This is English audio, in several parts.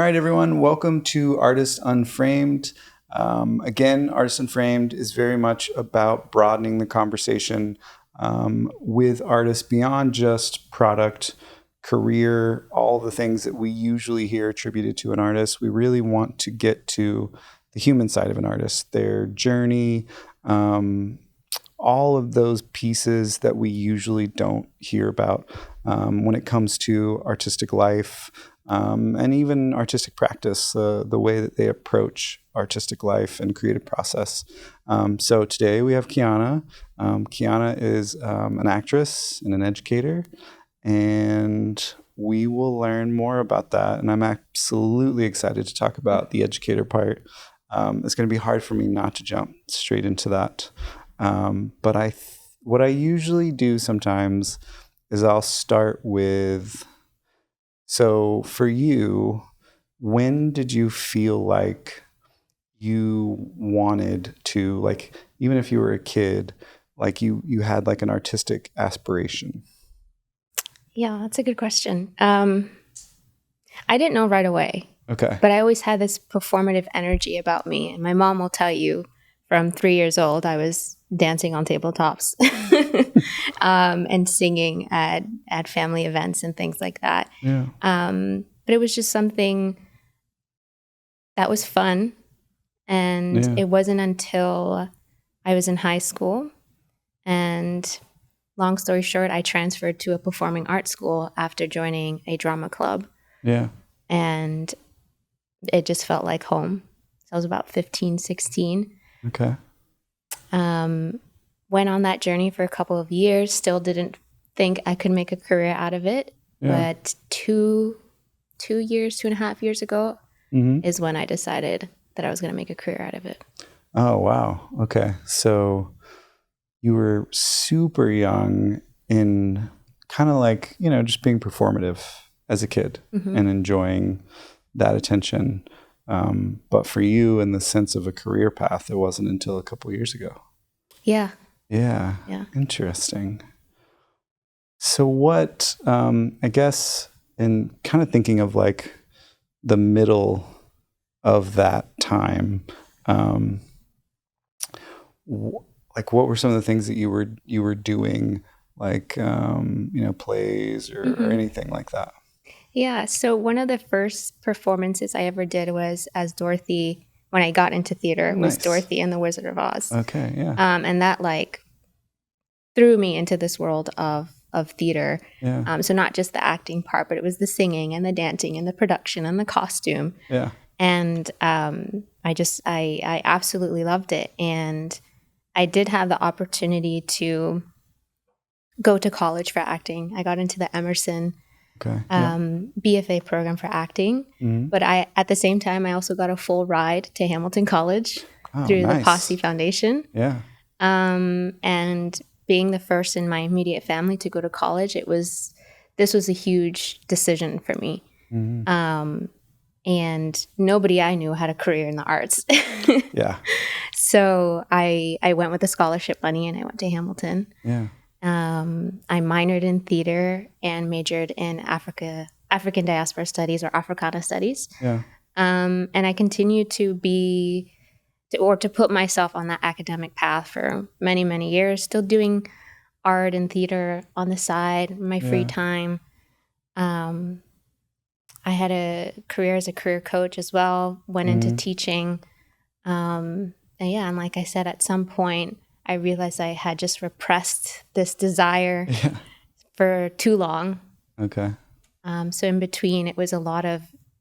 right, everyone. Welcome to Artist Unframed. Again, Artist Unframed is very much about broadening the conversation with artists beyond just product, career, all the things that we usually hear attributed to an artist. We really want to get to the human side of an artist, their journey, all of those pieces that we usually don't hear about when it comes to artistic life. And even artistic practice, the way that they approach artistic life and creative process. So today we have Kiana. Kiana is an actress and an educator, and we will learn more about that. And I'm absolutely excited to talk about the educator part. It's going to be hard for me not to jump straight into that. But what I usually do sometimes is I'll start with, so for you, when did you feel like you wanted to, like, even if you were a kid, like you had like an artistic aspiration? Yeah, that's a good question. I didn't know right away. Okay. But I always had this performative energy about me. And my mom will tell you from 3 years old, I was dancing on tabletops and singing at family events and things like that. Yeah. But it was just something that was fun. And Yeah. it wasn't until I was in high school. And long story short, I transferred to a performing arts school after joining a drama club. Yeah. And it just felt like home. So I was about 15, 16. Okay. Went on that journey for a couple of years, still didn't think I could make a career out of it. Yeah. But 2.5 years ago is when I decided that I was going to make a career out of it. Oh, wow. Okay. So you were super young in kind of like, just being performative as a kid and enjoying that attention. But for you, in the sense of a career path, it wasn't until a couple of years ago. Yeah. Yeah. Interesting. So what, I guess, in kind of thinking of like the middle of that time, like what were some of the things that you were doing, like, plays or anything like that? Yeah. So one of the first performances I ever did was as Dorothy. When I got into theater, was Dorothy and the Wizard of Oz. Okay. Yeah. And that like threw me into this world of theater. Yeah. So not just the acting part, but it was the singing and the dancing and the production and the costume. Yeah. And I absolutely loved it. And I did have the opportunity to go to college for acting. I got into the Emerson BFA program for acting. But at the same time, I also got a full ride to Hamilton College through the Posse Foundation. Yeah. And being the first in my immediate family to go to college, this was a huge decision for me. And nobody I knew had a career in the arts. Yeah. So I went with the scholarship money and I went to Hamilton. Yeah. I minored in theater and majored in African diaspora studies or Africana studies. Yeah. And I continued to put myself on that academic path for many, many years, still doing art and theater on the side, my free time. I had a career as a career coach as well, went into teaching. And like I said, at some point, I realized I had just repressed this desire for too long. Okay. So in between, it was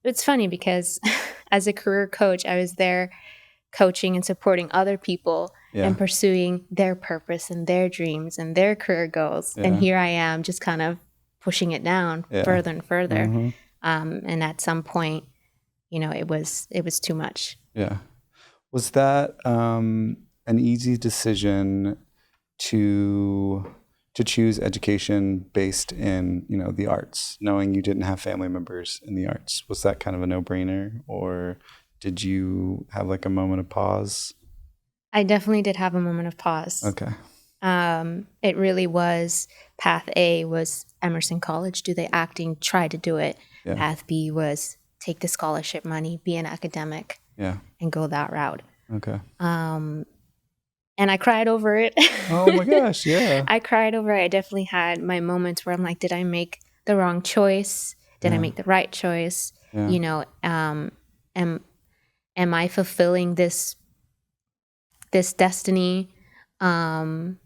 it's funny because as a career coach, I was there coaching and supporting other people and pursuing their purpose and their dreams and their career goals. And here I am just kind of pushing it down further and further. And at some point, it was too much. Yeah. Was that an easy decision to choose education based in, the arts, knowing you didn't have family members in the arts? Was that kind of a no-brainer, or did you have like a moment of pause? I definitely did have a moment of pause. Okay. It really was, path A was Emerson College, do the acting, try to do it. Yeah. Path B was take the scholarship money, be an academic, and go that route. Okay. And I cried over it. Oh my gosh, yeah. I cried over it. I definitely had my moments where I'm like, did I make the wrong choice? Did I make the right choice? You know, am I fulfilling this destiny? Do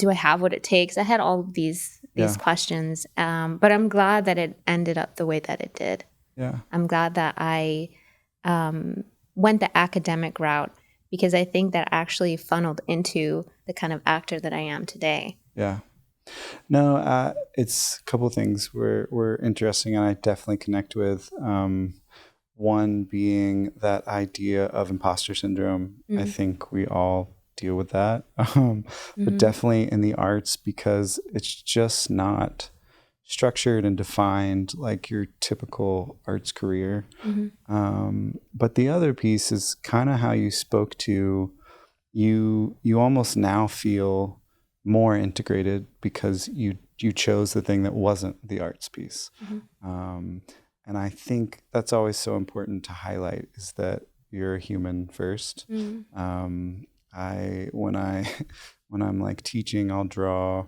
I have what it takes? I had all of these questions, but I'm glad that it ended up the way that it did. Yeah. I'm glad that I went the academic route, because I think that actually funneled into the kind of actor that I am today. Yeah. No, it's a couple of things were interesting, and I definitely connect with. One being that idea of imposter syndrome. I think we all deal with that, but definitely in the arts, because it's just not structured and defined like your typical arts career. But the other piece is kind of how you spoke to, you almost now feel more integrated because you chose the thing that wasn't the arts piece. And I think that's always so important to highlight, is that you're a human first. When I'm like teaching, I'll draw a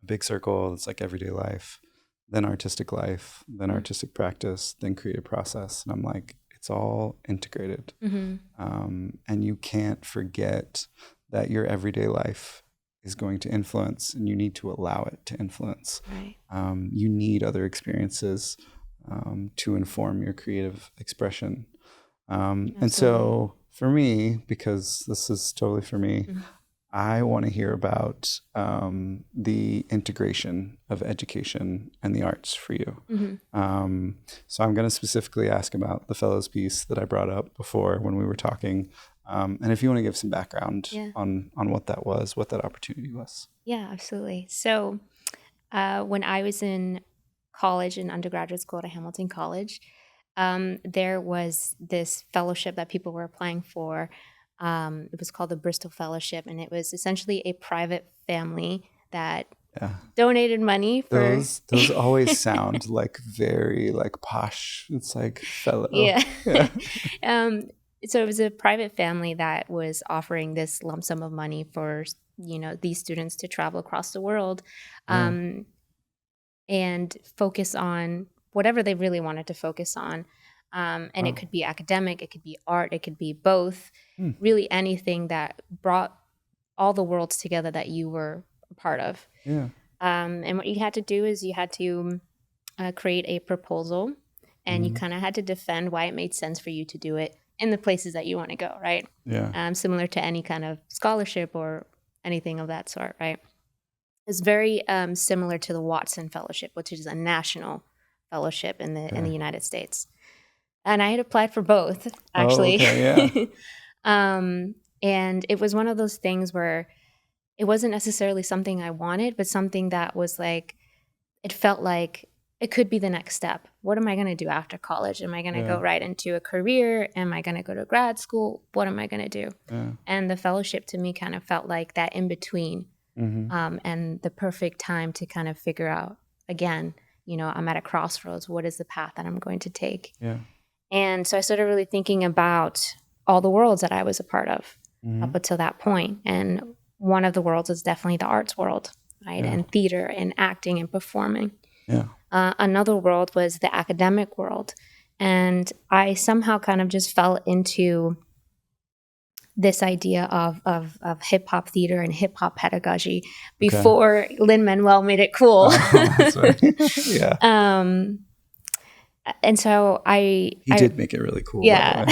big circle that's like everyday life, then artistic life, then artistic practice, then creative process. And I'm like, it's all integrated. And you can't forget that your everyday life is going to influence, and you need to allow it to influence. Right. You need other experiences to inform your creative expression. And so for me, because this is totally for me, I want to hear about the integration of education and the arts for you. So I'm going to specifically ask about the fellows piece that I brought up before when we were talking. And if you want to give some background on what that was, what that opportunity was. Yeah, absolutely. So when I was in college, in undergraduate school at Hamilton College, there was this fellowship that people were applying for. It was called the Bristol Fellowship, and it was essentially a private family that donated money for... Those always sound like very like posh. It's like fellow. Yeah. So it was a private family that was offering this lump sum of money for, you know, these students to travel across the world and focus on whatever they really wanted to focus on. And it could be academic, it could be art, it could be both, really anything that brought all the worlds together that you were a part of. And what you had to do is you had to create a proposal, and you kind of had to defend why it made sense for you to do it in the places that you want to go, right? Similar to any kind of scholarship or anything of that sort, right? It's very similar to the Watson Fellowship, which is a national fellowship in the United States. And I had applied for both, actually. And it was one of those things where it wasn't necessarily something I wanted, but something that was like, it felt like it could be the next step. What am I going to do after college? Am I going to go right into a career? Am I going to go to grad school? What am I going to do? And the fellowship to me kind of felt like that in between, and the perfect time to kind of figure out, again, you know, I'm at a crossroads. What is the path that I'm going to take? And so I started really thinking about all the worlds that I was a part of up until that point. And one of the worlds is definitely the arts world, right? And theater and acting and performing. Another world was the academic world. And I somehow kind of just fell into this idea of hip hop theater and hip hop pedagogy before Lin-Manuel made it cool. And so he did make it really cool. Yeah.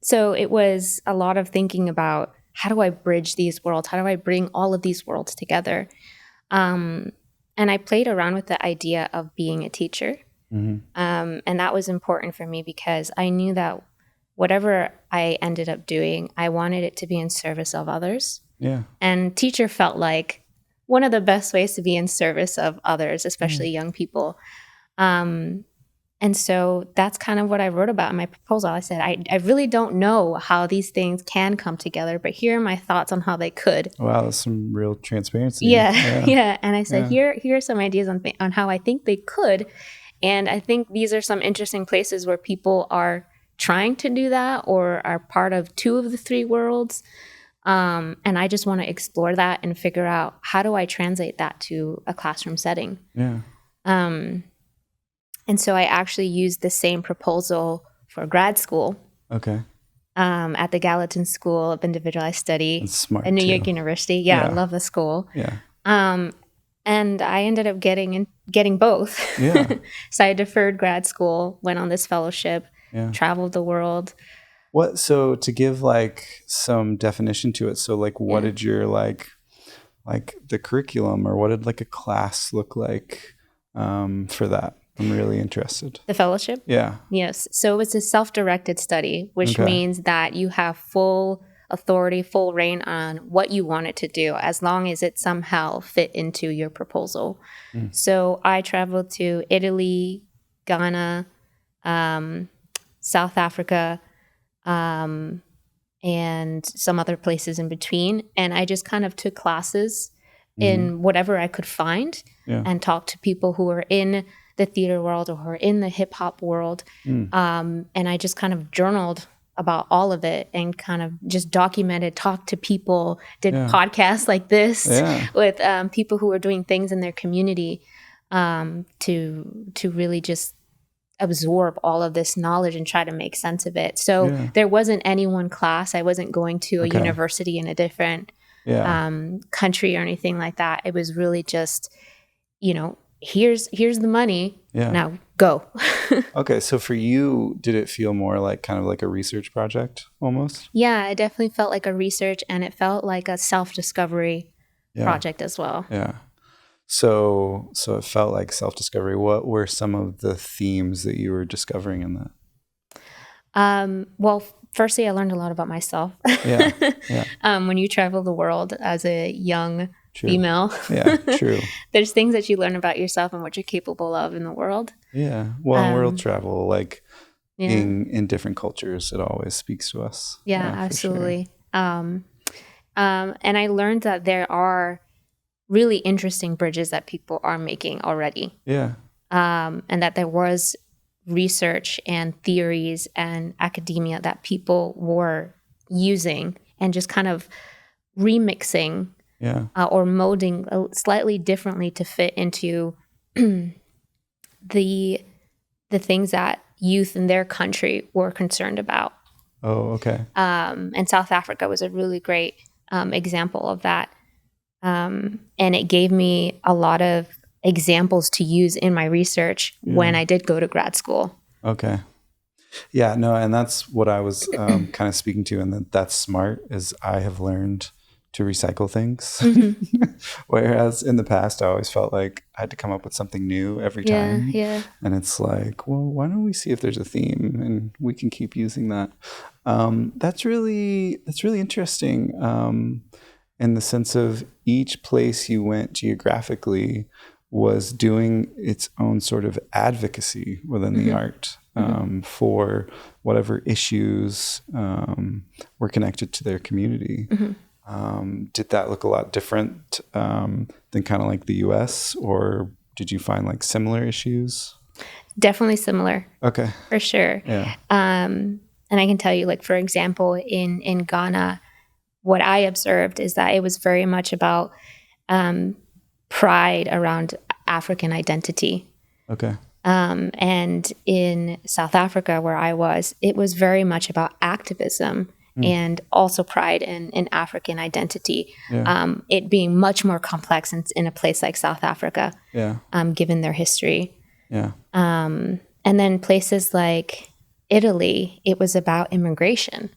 So it was a lot of thinking about, how do I bridge these worlds? How do I bring all of these worlds together? And I played around with the idea of being a teacher. And that was important for me because I knew that whatever I ended up doing, I wanted it to be in service of others. And teacher felt like one of the best ways to be in service of others, especially young people. And so that's kind of what I wrote about in my proposal. I said, I really don't know how these things can come together, but here are my thoughts on how they could. Wow, that's some real transparency. Yeah. And I said, here are some ideas on how I think they could. And I think these are some interesting places where people are trying to do that or are part of two of the three worlds. And I just want to explore that and figure out, how do I translate that to a classroom setting? Yeah. And so I actually used the same proposal for grad school. Okay. At the Gallatin School of Individualized Study That's smart at New too. York University. Yeah, I love the school. Yeah. And I ended up getting both. Yeah. So I deferred grad school, went on this fellowship, traveled the world. So to give like some definition to it, so like what did your like the curriculum, or what did like a class look like for that? I'm really interested. The fellowship? Yeah. Yes. So it's a self-directed study, which means that you have full authority, full reign on what you want it to do, as long as it somehow fit into your proposal. So I traveled to Italy, Ghana, South Africa, and some other places in between. And I just kind of took classes in whatever I could find and talked to people who were in the theater world or who are in the hip hop world. And I just kind of journaled about all of it and kind of just documented, talked to people, did podcasts like this with people who were doing things in their community to really just absorb all of this knowledge and try to make sense of it. So there wasn't any one class. I wasn't going to a university in a different country or anything like that. It was really just, here's the money. Now go. Okay. So for you, did it feel more like kind of like a research project almost? Yeah, it definitely felt like a research, and it felt like a self-discovery project as well. Yeah. So it felt like self-discovery. What were some of the themes that you were discovering in that? Well, firstly, I learned a lot about myself. When you travel the world as a young female, true. There's things that you learn about yourself and what you're capable of in the world. Yeah. Well, world travel, like being in different cultures, it always speaks to us. Yeah, absolutely. Sure. And I learned that there are really interesting bridges that people are making already. Yeah. And that there was research and theories and academia that people were using and just kind of remixing or molding slightly differently to fit into the things that youth in their country were concerned about. Oh, okay. And South Africa was a really great example of that. And it gave me a lot of examples to use in my research when I did go to grad school. Okay. Yeah, no, and that's what I was kind of speaking to, and that's smart, is I have learned to recycle things. Whereas in the past, I always felt like I had to come up with something new every time. Yeah. And it's like, well, why don't we see if there's a theme and we can keep using that? That's really interesting. In the sense of each place you went geographically was doing its own sort of advocacy within the art for whatever issues were connected to their community. Did that look a lot different than kind of like the US, or did you find like similar issues? Definitely similar. Okay. For sure. Yeah. And I can tell you, like, for example, in Ghana, what I observed is that it was very much about pride around African identity. Okay. And in South Africa, where I was, it was very much about activism and also pride in African identity. It being much more complex in a place like South Africa, given their history. And then places like Italy, it was about immigration.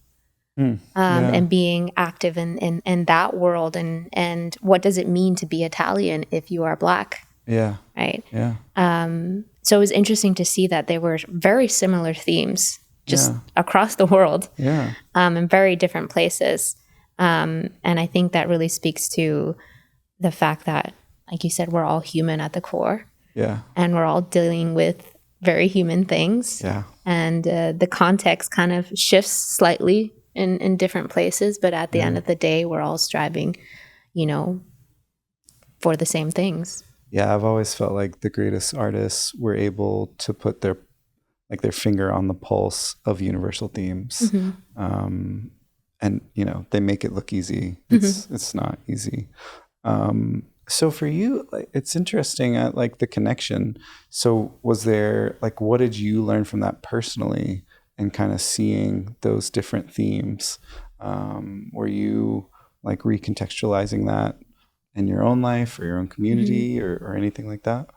And being active in that world, and what does it mean to be Italian if you are Black? Right. So it was interesting to see that there were very similar themes just across the world, in very different places. And I think that really speaks to the fact that, like you said, we're all human at the core, and we're all dealing with very human things, and the context kind of shifts slightly in different places, but at the end of the day, we're all striving, for the same things. Yeah, I've always felt like the greatest artists were able to put their finger on the pulse of universal themes. And they make it look easy. It's not easy. So for you, it's interesting at the connection. So was there what did you learn from that personally, and kind of seeing those different themes? Were you recontextualizing that in your own life or your own community or anything like that?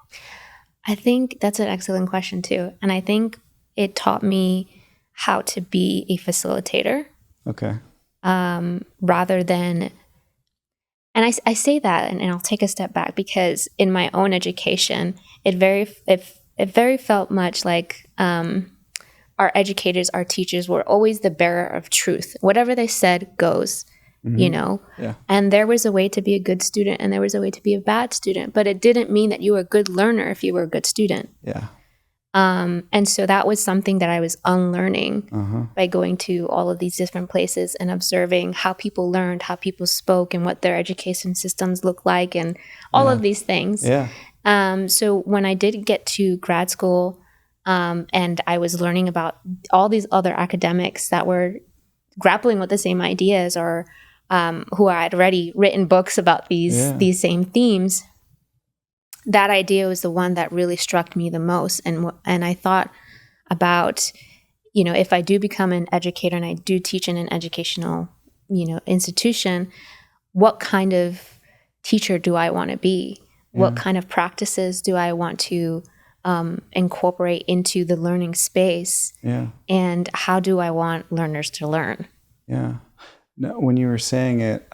I think that's an excellent question too. And I think it taught me how to be a facilitator. Okay. Rather than, and I say that, and I'll take a step back, because in my own education, it very felt much like our educators, our teachers were always the bearer of truth. Whatever they said goes, Yeah. And there was a way to be a good student and there was a way to be a bad student, but it didn't mean that you were a good learner if you were a good student. Yeah. And so that was something that I was unlearning by going to all of these different places and observing how people learned, how people spoke, and what their education systems look like, and all of these things. Yeah. So when I did get to grad school, and I was learning about all these other academics that were grappling with the same ideas, or who had already written books about these same themes, that idea was the one that really struck me the most. And I thought about, if I do become an educator and I do teach in an educational, institution, what kind of teacher do I want to be? What kind of practices do I want to incorporate into the learning space? Yeah. And how do I want learners to learn? Yeah. Now, when you were saying it,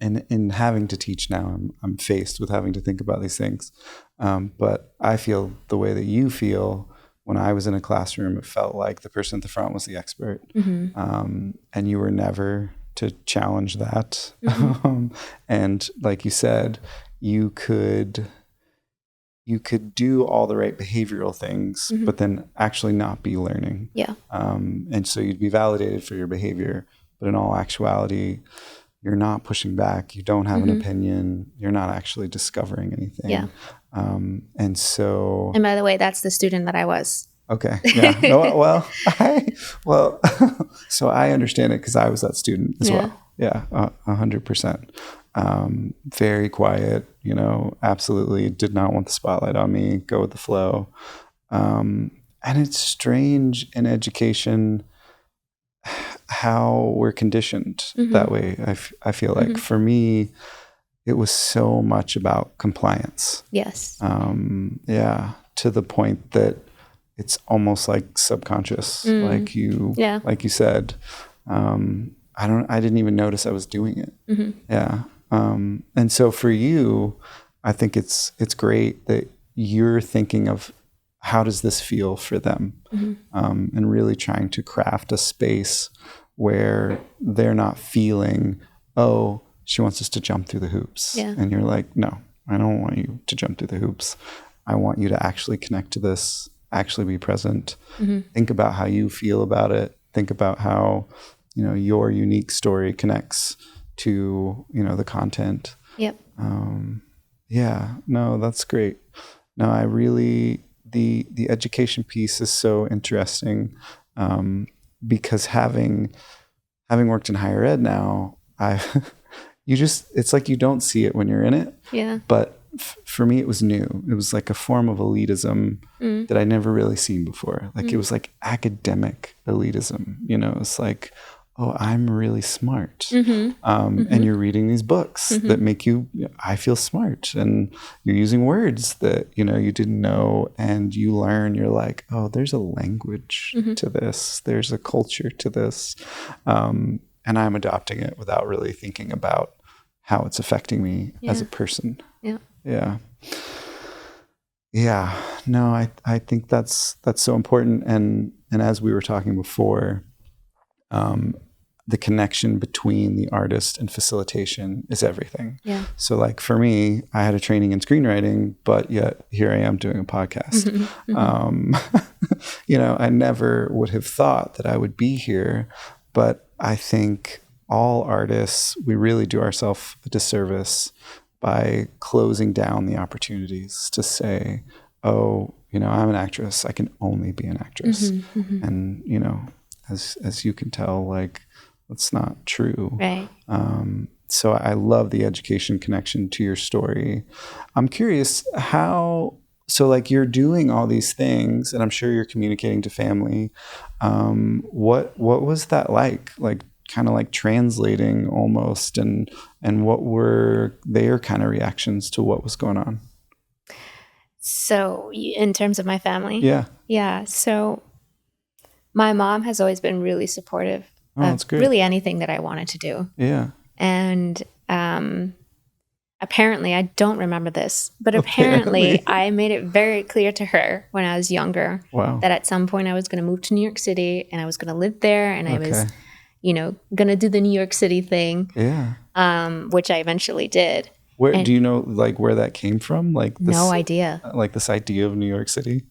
in having to teach now, I'm faced with having to think about these things. But I feel the way that you feel. When I was in a classroom, it felt like the person at the front was the expert, and you were never to challenge that. And like you said, you could do all the right behavioral things, but then actually not be learning. Yeah. And so you'd be validated for your behavior, but in all actuality, you're not pushing back. You don't have an opinion. You're not actually discovering anything. Yeah. And so. And by the way, that's the student that I was. Okay. Yeah. No, so I understand it because I was that student as well. Yeah. 100%. Very quiet, absolutely did not want the spotlight on me, go with the flow. And it's strange in education how we're conditioned that way. I feel like for me, it was so much about compliance. Yes. To the point that it's almost like subconscious, like you said. I didn't even notice I was doing it. Yeah. And so for you, I think it's great that you're thinking of how does this feel for them, and really trying to craft a space where they're not feeling, oh, she wants us to jump through the hoops. Yeah. And you're like, no, I don't want you to jump through the hoops. I want you to actually connect to this, actually be present, think about how you feel about it, think about how, your unique story connects to, the content. Yep. Yeah, no, that's great. No, I really, the education piece is so interesting, because having worked in higher ed now, it's like you don't see it when you're in it. Yeah. But for me, it was new. It was like a form of elitism that I'd never really seen before. Like it was like academic elitism, it's like, oh, I'm really smart. And you're reading these books that make you, I feel smart. And you're using words that, you didn't know, and you learn, you're like, oh, there's a language to this. There's a culture to this. And I'm adopting it without really thinking about how it's affecting me as a person. Yeah. Yeah. Yeah. No, I think that's so important. And as we were talking before, the connection between the artist and facilitation is everything. Yeah. So like for me, I had a training in screenwriting, but yet here I am doing a podcast. I never would have thought that I would be here, but I think all artists, we really do ourselves a disservice by closing down the opportunities to say, oh, I'm an actress. I can only be an actress. And, as you can tell, like, that's not true. Right. So I love the education connection to your story. I'm curious so like you're doing all these things and I'm sure you're communicating to family. What was that like? Like kind of like translating almost, and what were their kind of reactions to what was going on? So in terms of my family? Yeah. Yeah. So my mom has always been really supportive of really anything that I wanted to do. Yeah. And apparently, I don't remember this, but apparently I made it very clear to her when I was younger that at some point I was going to move to New York City and I was going to live there, and I was, going to do the New York City thing. Yeah. Which I eventually did. Do you know like where that came from? Like this, no idea. Like this idea of New York City?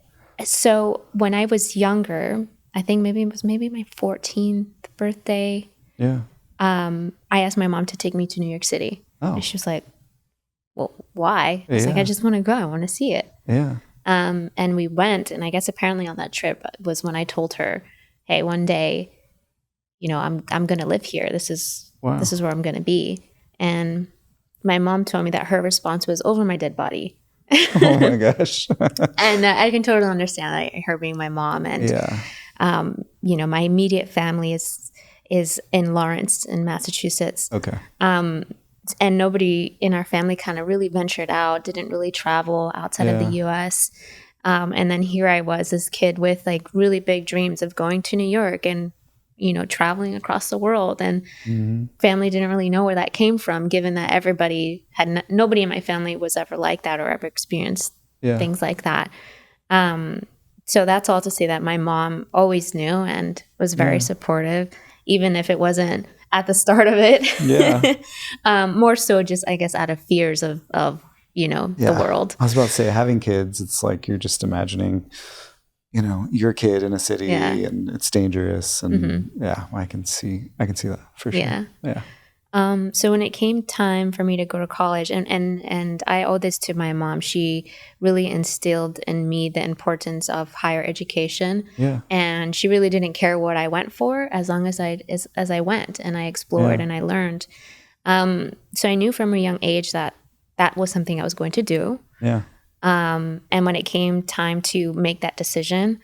So when I was younger, I think it was my 14th birthday. Yeah. I asked my mom to take me to New York City. Oh. And she was like, well, why? I was like, I just want to go. I want to see it. Yeah. And we went, and I guess apparently on that trip was when I told her, hey, one day, I'm going to live here. This is where I'm going to be. And my mom told me that her response was, over my dead body. Oh my gosh. And I can totally understand that, her being my mom. And, my immediate family is in Lawrence in Massachusetts. Okay. And nobody in our family kind of really ventured out, didn't really travel outside of the U.S. And then here I was, this kid with like really big dreams of going to New York and, traveling across the world. And family didn't really know where that came from, given that everybody nobody in my family was ever like that or ever experienced things like that. So that's all to say that my mom always knew and was very supportive, even if it wasn't at the start of it. Yeah. More so just, I guess, out of fears of the world. I was about to say, having kids, it's like you're just imagining, your kid in a city and it's dangerous. And I can see that for sure. Yeah. So when it came time for me to go to college, and I owe this to my mom, she really instilled in me the importance of higher education. Yeah. And she really didn't care what I went for as long as I went and I explored and I learned. So I knew from a young age that was something I was going to do. Yeah. And when it came time to make that decision,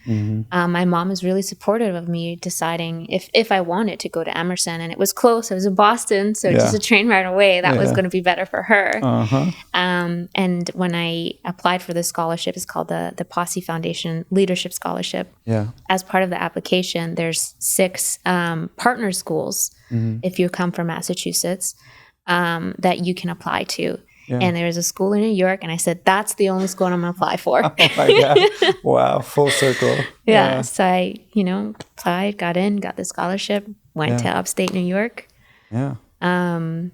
my mom was really supportive of me deciding if I wanted to go to Emerson. And it was close. It was in Boston, so just a train ride away. That was going to be better for her. Uh-huh. And when I applied for this scholarship, it's called the Posse Foundation Leadership Scholarship. Yeah. As part of the application, there's 6 partner schools, if you come from Massachusetts, that you can apply to. Yeah. And there was a school in New York, and I said, that's the only school I'm going to apply for. Oh my God. Wow. Full circle. Yeah. So I, applied, got the scholarship, went to upstate New York. Yeah. My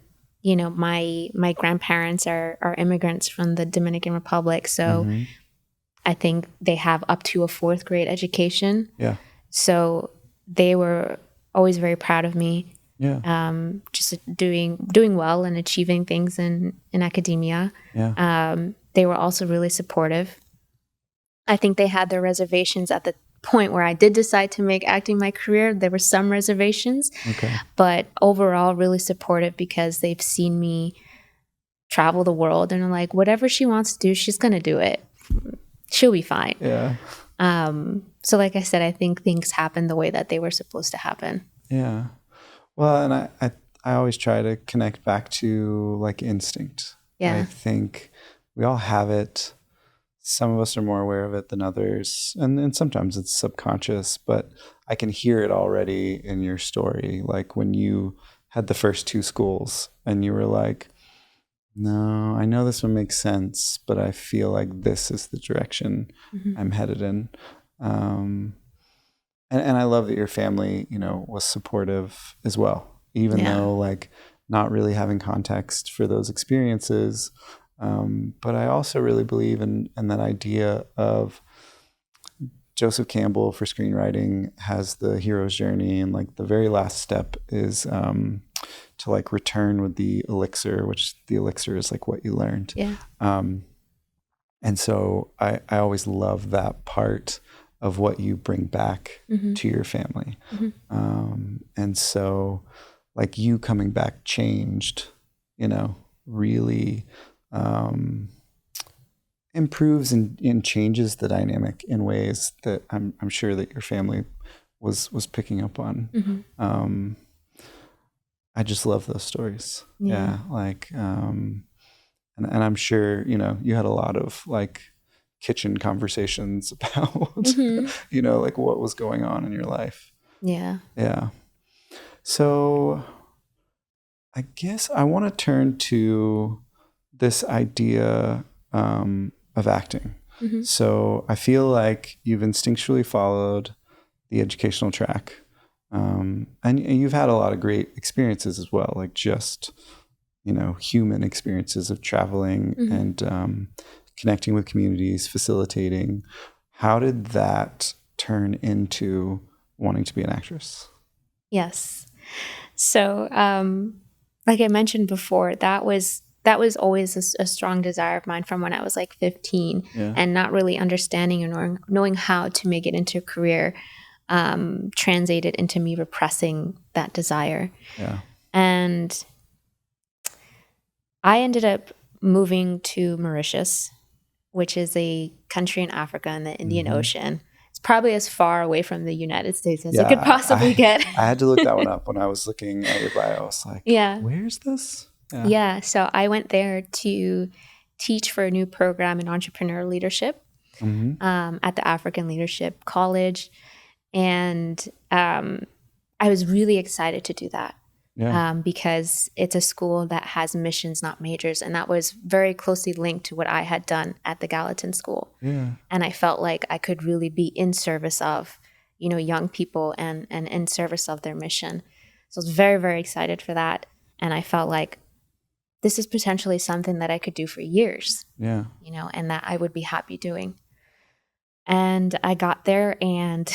grandparents are immigrants from the Dominican Republic. So I think they have up to a 4th grade education. Yeah. So they were always very proud of me. Yeah. Just doing well and achieving things in academia. Yeah. They were also really supportive. I think they had their reservations at the point where I did decide to make acting my career. There were some reservations, but overall really supportive because they've seen me travel the world and are like, whatever she wants to do, she's going to do it. She'll be fine. Yeah. So like I said, I think things happened the way that they were supposed to happen. Yeah. Well, and I always try to connect back to like instinct. Yeah. I think we all have it. Some of us are more aware of it than others. And sometimes it's subconscious, but I can hear it already in your story. Like when you had the first 2 schools and you were like, no, I know this one makes sense, but I feel like this is the direction I'm headed in. And I love that your family, was supportive as well, even though like not really having context for those experiences. But I also really believe in that idea of Joseph Campbell for screenwriting has the hero's journey. And like the very last step is to like return with the elixir, which the elixir is like what you learned. Yeah. And so I always love that part of what you bring back to your family. And so like you coming back changed, really improves and changes the dynamic in ways that I'm sure that your family was picking up on. I just love those stories. Yeah. Like, and I'm sure, you had a lot of like kitchen conversations about, like what was going on in your life. Yeah. Yeah. So I guess I want to turn to this idea of acting. So I feel like you've instinctually followed the educational track. And you've had a lot of great experiences as well, like just, human experiences of traveling and connecting with communities, facilitating. How did that turn into wanting to be an actress? Yes. So, like I mentioned before, that was always a strong desire of mine from when I was like 15, and not really understanding and knowing how to make it into a career translated into me repressing that desire. Yeah. And I ended up moving to Mauritius, which is a country in Africa in the Indian Ocean. It's probably as far away from the United States as it could possibly get. I had to look that one up when I was looking at your bio. I was like, where's this? Yeah. So I went there to teach for a new program in entrepreneurial leadership at the African Leadership College. And I was really excited to do that. Because it's a school that has missions, not majors. And that was very closely linked to what I had done at the Gallatin School. Yeah. And I felt like I could really be in service of, young people and in service of their mission. So I was very, very excited for that. And I felt like this is potentially something that I could do for years. Yeah. And that I would be happy doing. And I got there and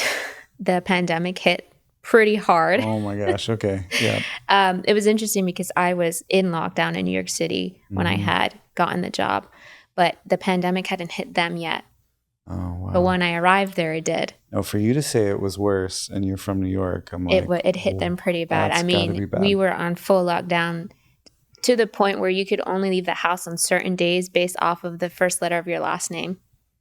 the pandemic hit pretty hard. Oh my gosh. Okay. Yeah. It was interesting because I was in lockdown in New York City when I had gotten the job, but the pandemic hadn't hit them yet. Oh, wow. But when I arrived there, it did. No, for you to say it was worse and you're from New York, I'm like, it hit them pretty bad. That's gotta be bad. We were on full lockdown to the point where you could only leave the house on certain days based off of the first letter of your last name.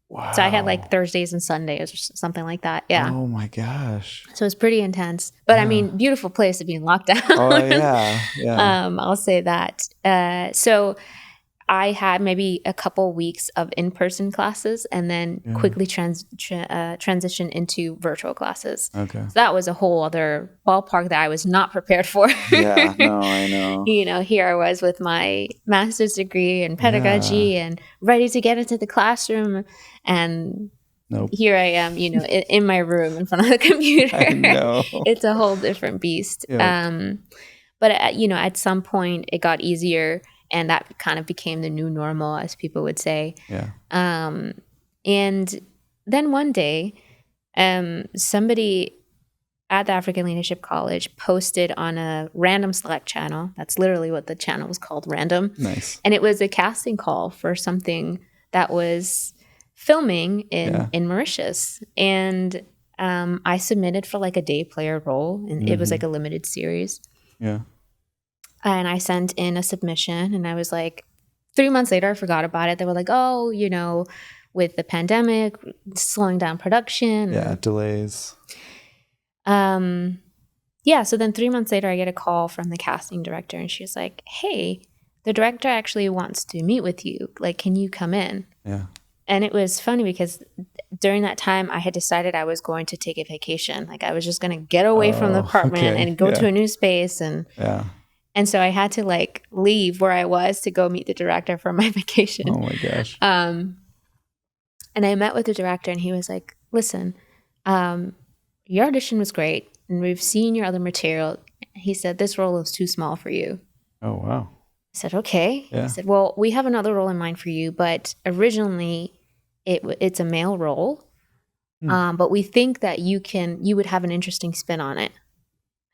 Wow. So I had like Thursdays and Sundays or something like that. Yeah. Oh my gosh. So it was pretty intense. But I mean, beautiful place to be in lockdown. Oh yeah. Yeah. I'll say that. So I had maybe a couple weeks of in-person classes and then quickly transition into virtual classes. Okay. So that was a whole other ballpark that I was not prepared for. Yeah, no, I know. Here I was with my master's degree in pedagogy and ready to get into the classroom. And here I am, in my room in front of the computer. I know. It's a whole different beast. Yeah. But, at some point it got easier. And that kind of became the new normal, as people would say. Yeah. And then one day, somebody at the African Leadership College posted on a random select channel. That's literally what the channel was called, random. Nice. And it was a casting call for something that was filming in Mauritius. And I submitted for like a day player role, and it was like a limited series. Yeah. And I sent in a submission, and I was like, 3 months later, I forgot about it. They were like, oh, with the pandemic, slowing down production. Yeah, delays. So then 3 months later, I get a call from the casting director, and she's like, hey, the director actually wants to meet with you. Like, can you come in? Yeah. And it was funny because during that time, I had decided I was going to take a vacation. Like, I was just going to get away from the apartment and go to a new space. And so I had to like leave where I was to go meet the director for my vacation. Oh my gosh. And I met with the director, and he was like, listen, your audition was great, and we've seen your other material. He said, this role is too small for you. Oh, wow. I said, okay. Yeah. He said, well, we have another role in mind for you, but originally it's a male role. But we think that you would have an interesting spin on it.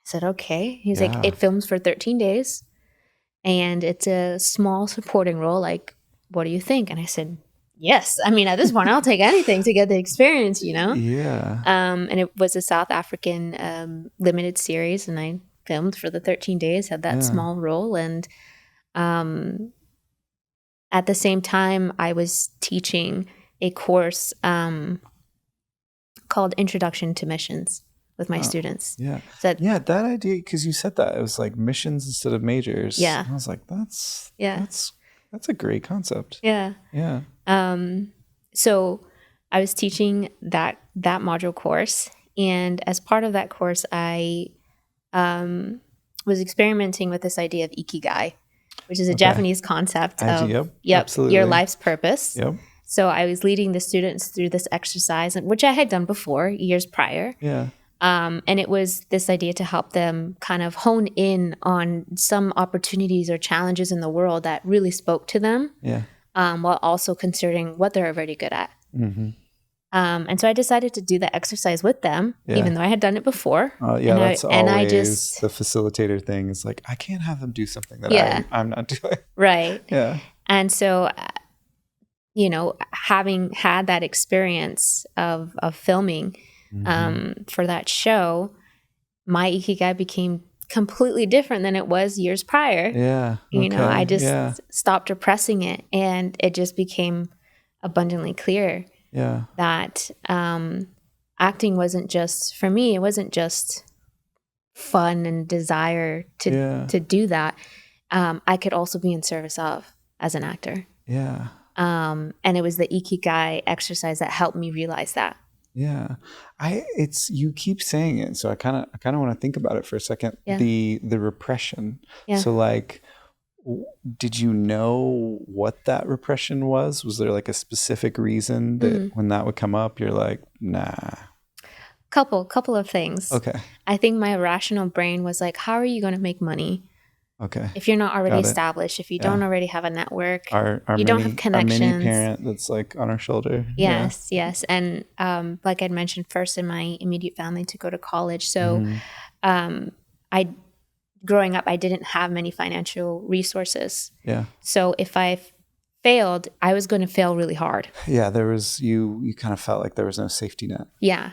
I said, okay. He's like, it films for 13 days and it's a small supporting role. Like, what do you think? And I said, yes. I mean, at this point, I'll take anything to get the experience, you know? Yeah. And it was a South African limited series, and I filmed for the 13 days, had that small role. And at the same time, I was teaching a course called Introduction to Missions with my students. Yeah. So that idea, because you said that it was like missions instead of majors. Yeah. And I was like, that's a great concept. Yeah. Yeah. So I was teaching that module course, and as part of that course, I was experimenting with this idea of ikigai, which is a Japanese concept of your life's purpose. Yep. So I was leading the students through this exercise, which I had done before years prior. Yeah. And it was this idea to help them kind of hone in on some opportunities or challenges in the world that really spoke to them. Yeah. While also considering what they're already good at. Mm-hmm. And so I decided to do the exercise with them, even though I had done it before. That's always the facilitator thing. Is like, I can't have them do something that I'm not doing. Right. Yeah. And so, having had that experience of filming for that show, my ikigai became completely different than it was years prior. Yeah. I just stopped repressing it, and it just became abundantly clear that acting wasn't just, for me, it wasn't just fun and desire to do that. I could also be in service of as an actor. Yeah. And it was the ikigai exercise that helped me realize that. Yeah. You keep saying it, so I kind of want to think about it for a second. Yeah. The repression. Yeah. So like, did you know what that repression was? Was there like a specific reason that when that would come up, you're like, nah? Couple of things. Okay. I think my rational brain was like, how are you going to make money? Okay. If you're not already established, if you don't already have a network, you don't have connections. Our mini parent that's like on our shoulder. Yes. And like I'd mentioned, first in my immediate family to go to college. So growing up, I didn't have many financial resources. Yeah. So if I failed, I was going to fail really hard. Yeah, there was, you kind of felt like there was no safety net. Yeah.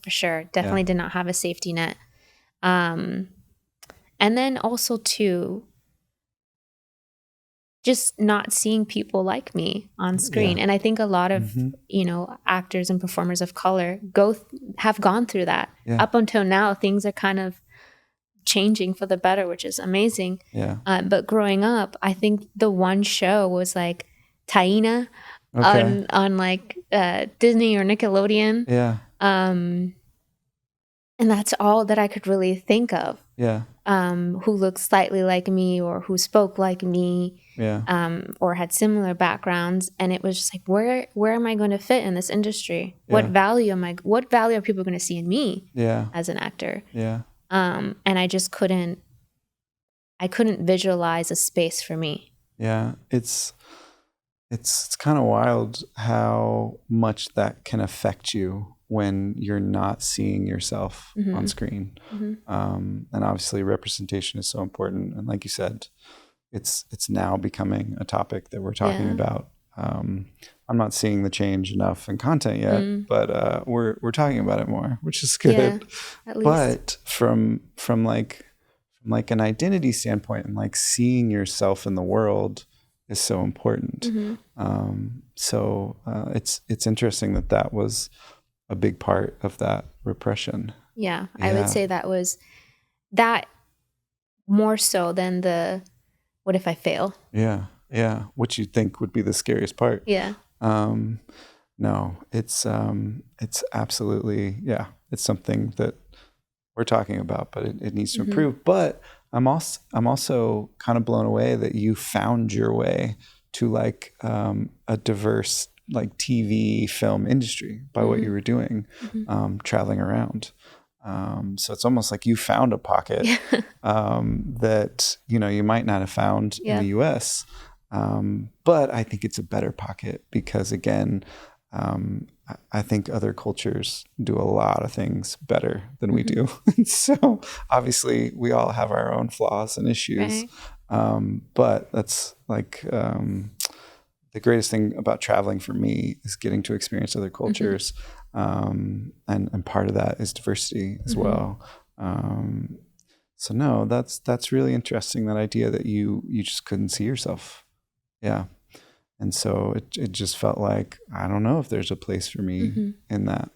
For sure. Definitely did not have a safety net. And then also too, just not seeing people like me on screen. And I think a lot of, actors and performers of color have gone through that. Up until now, things are kind of changing for the better, which is amazing. Yeah. But growing up, I think the one show was like Taina on like Disney or Nickelodeon. Yeah. And that's all that I could really think of. Yeah. Who looked slightly like me or who spoke like me. Yeah. Or had similar backgrounds. And it was just like, where am I going to fit in this industry? What value are people going to see in me as an actor? Yeah. And I just couldn't visualize a space for me. Yeah. It's kind of wild how much that can affect you when you're not seeing yourself on screen. And obviously representation is so important. And like you said, it's now becoming a topic that we're talking about. I'm not seeing the change enough in content yet, but we're talking about it more, which is good. Yeah, at least. But from like an identity standpoint and like seeing yourself in the world is so important. So it's interesting that was a big part of that repression. Yeah, I would say that was that more so than the what if I fail? Yeah. Yeah. Which you think would be the scariest part. Yeah. No, it's absolutely, it's something that we're talking about, but it needs to improve. But I'm also kind of blown away that you found your way to like a diverse like TV film industry by what you were doing, traveling around. So it's almost like you found a pocket that, you might not have found in the US. But I think it's a better pocket because again, I think other cultures do a lot of things better than we do. So obviously we all have our own flaws and issues. Right. But that's like the greatest thing about traveling for me is getting to experience other cultures. And part of that is diversity as well. So no, that's really interesting. That idea that you just couldn't see yourself. Yeah. And so it just felt like, I don't know if there's a place for me in that.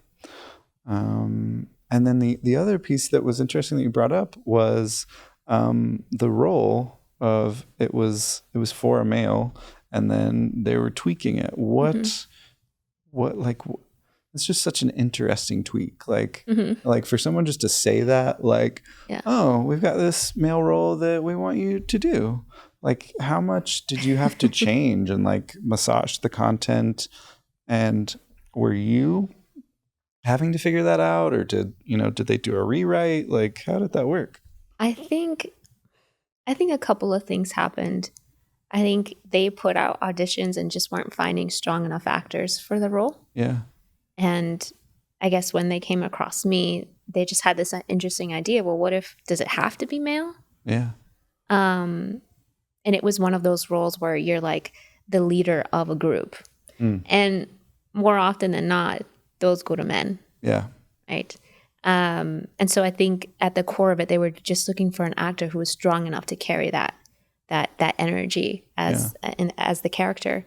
And then the other piece that was interesting that you brought up was the role of it was for a male, and then they were tweaking it. What like it's just such an interesting tweak. Like for someone just to say that, like, oh, we've got this male role that we want you to do. Like, how much did you have to change and like massage the content? And were you having to figure that out, or did they do a rewrite? Like, how did that work? I think a couple of things happened. I think they put out auditions and just weren't finding strong enough actors for the role. Yeah. And I guess when they came across me, they just had this interesting idea. Well, does it have to be male? Yeah. And it was one of those roles where you're like the leader of a group. And more often than not, those go to men. Yeah. Right. And so I think at the core of it, they were just looking for an actor who was strong enough to carry that energy as the character.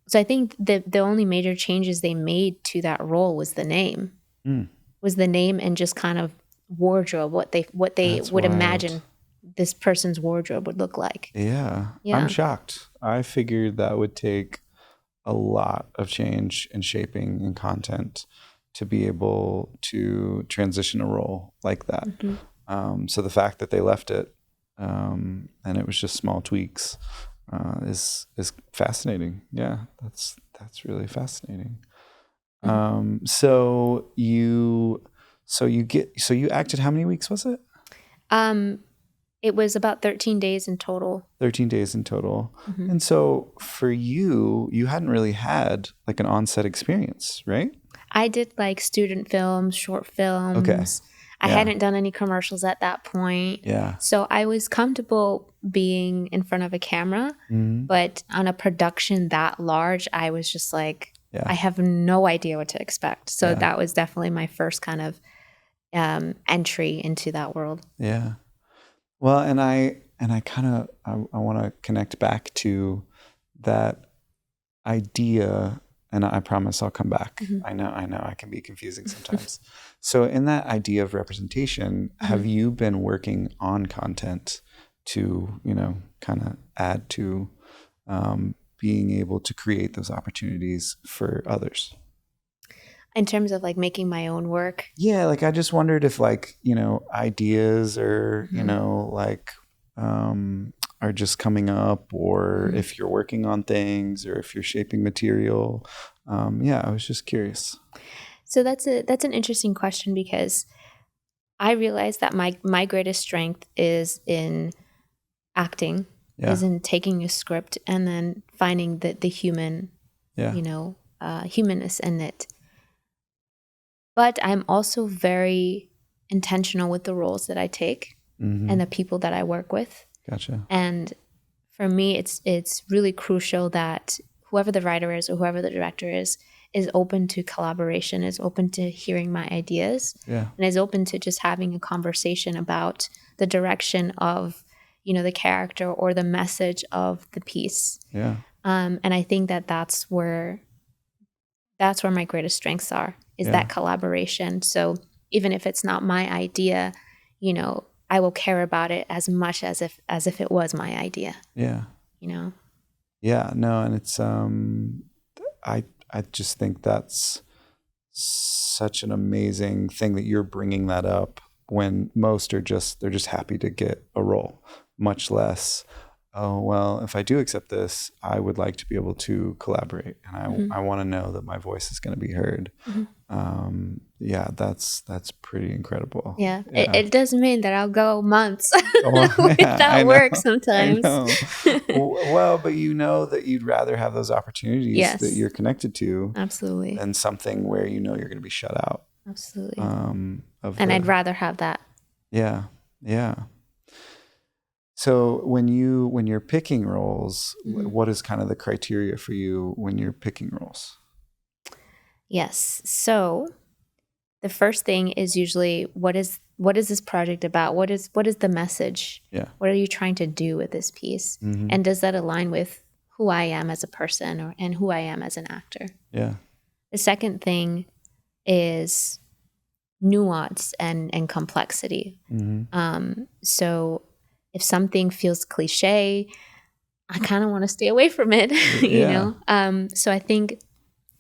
So I think the only major changes they made to that role was the name. Was the name and just kind of wardrobe, what they That's would wild. imagine this person's wardrobe would look like. Yeah. I'm shocked. I figured that would take a lot of change and shaping and content to be able to transition a role like that. So the fact that they left it and it was just small tweaks is fascinating. Yeah, that's really fascinating. So you acted, how many weeks was it? It was about 13 days in total. 13 days in total. And so for you hadn't really had like an on-set experience, right? I did like student films, short films. Okay. I hadn't done any commercials at that point. Yeah. So I was comfortable being in front of a camera, but on a production that large, I was just like, I have no idea what to expect. So that was definitely my first kind of entry into that world. Yeah. Well, and I kind of I want to connect back to that idea, and I promise I'll come back. I know I can be confusing sometimes. So in that idea of representation, have you been working on content to, kind of add to being able to create those opportunities for others? In terms of like making my own work? Yeah, like I just wondered if like, ideas or, like are just coming up, or if you're working on things, or if you're shaping material. I was just curious. So that's an interesting question, because I realized that my greatest strength is in acting, is in taking a script and then finding the human, humanness in it. But I'm also very intentional with the roles that I take and the people that I work with. Gotcha. And for me, it's really crucial that whoever the writer is or whoever the director is open to collaboration, is open to hearing my ideas, and is open to just having a conversation about the direction of, the character or the message of the piece. Yeah. And I think that's where my greatest strengths are, is that collaboration. So even if it's not my idea, I will care about it as much as if it was my idea. Yeah. Yeah, no, and it's I just think that's such an amazing thing that you're bringing that up, when most they're just happy to get a role, much less, oh, well, if I do accept this, I would like to be able to collaborate, and I want to know that my voice is going to be heard. Yeah, that's pretty incredible. Yeah. It does mean that I'll go months Oh, yeah, I without know. work I sometimes. know. Well, but you know that you'd rather have those opportunities that Yes, you're connected to absolutely. than something where you know you're going to be shut out. Absolutely. Of And I'd the rather have that. Yeah, yeah. So when you're picking roles, what is kind of the criteria for you when you're picking roles? Yes. So the first thing is usually what is this project about? What is the message? Yeah. What are you trying to do with this piece? Mm-hmm. And does that align with who I am as a person and who I am as an actor? Yeah. The second thing is nuance and complexity. So if something feels cliche, I kind of want to stay away from it, you know? So I think,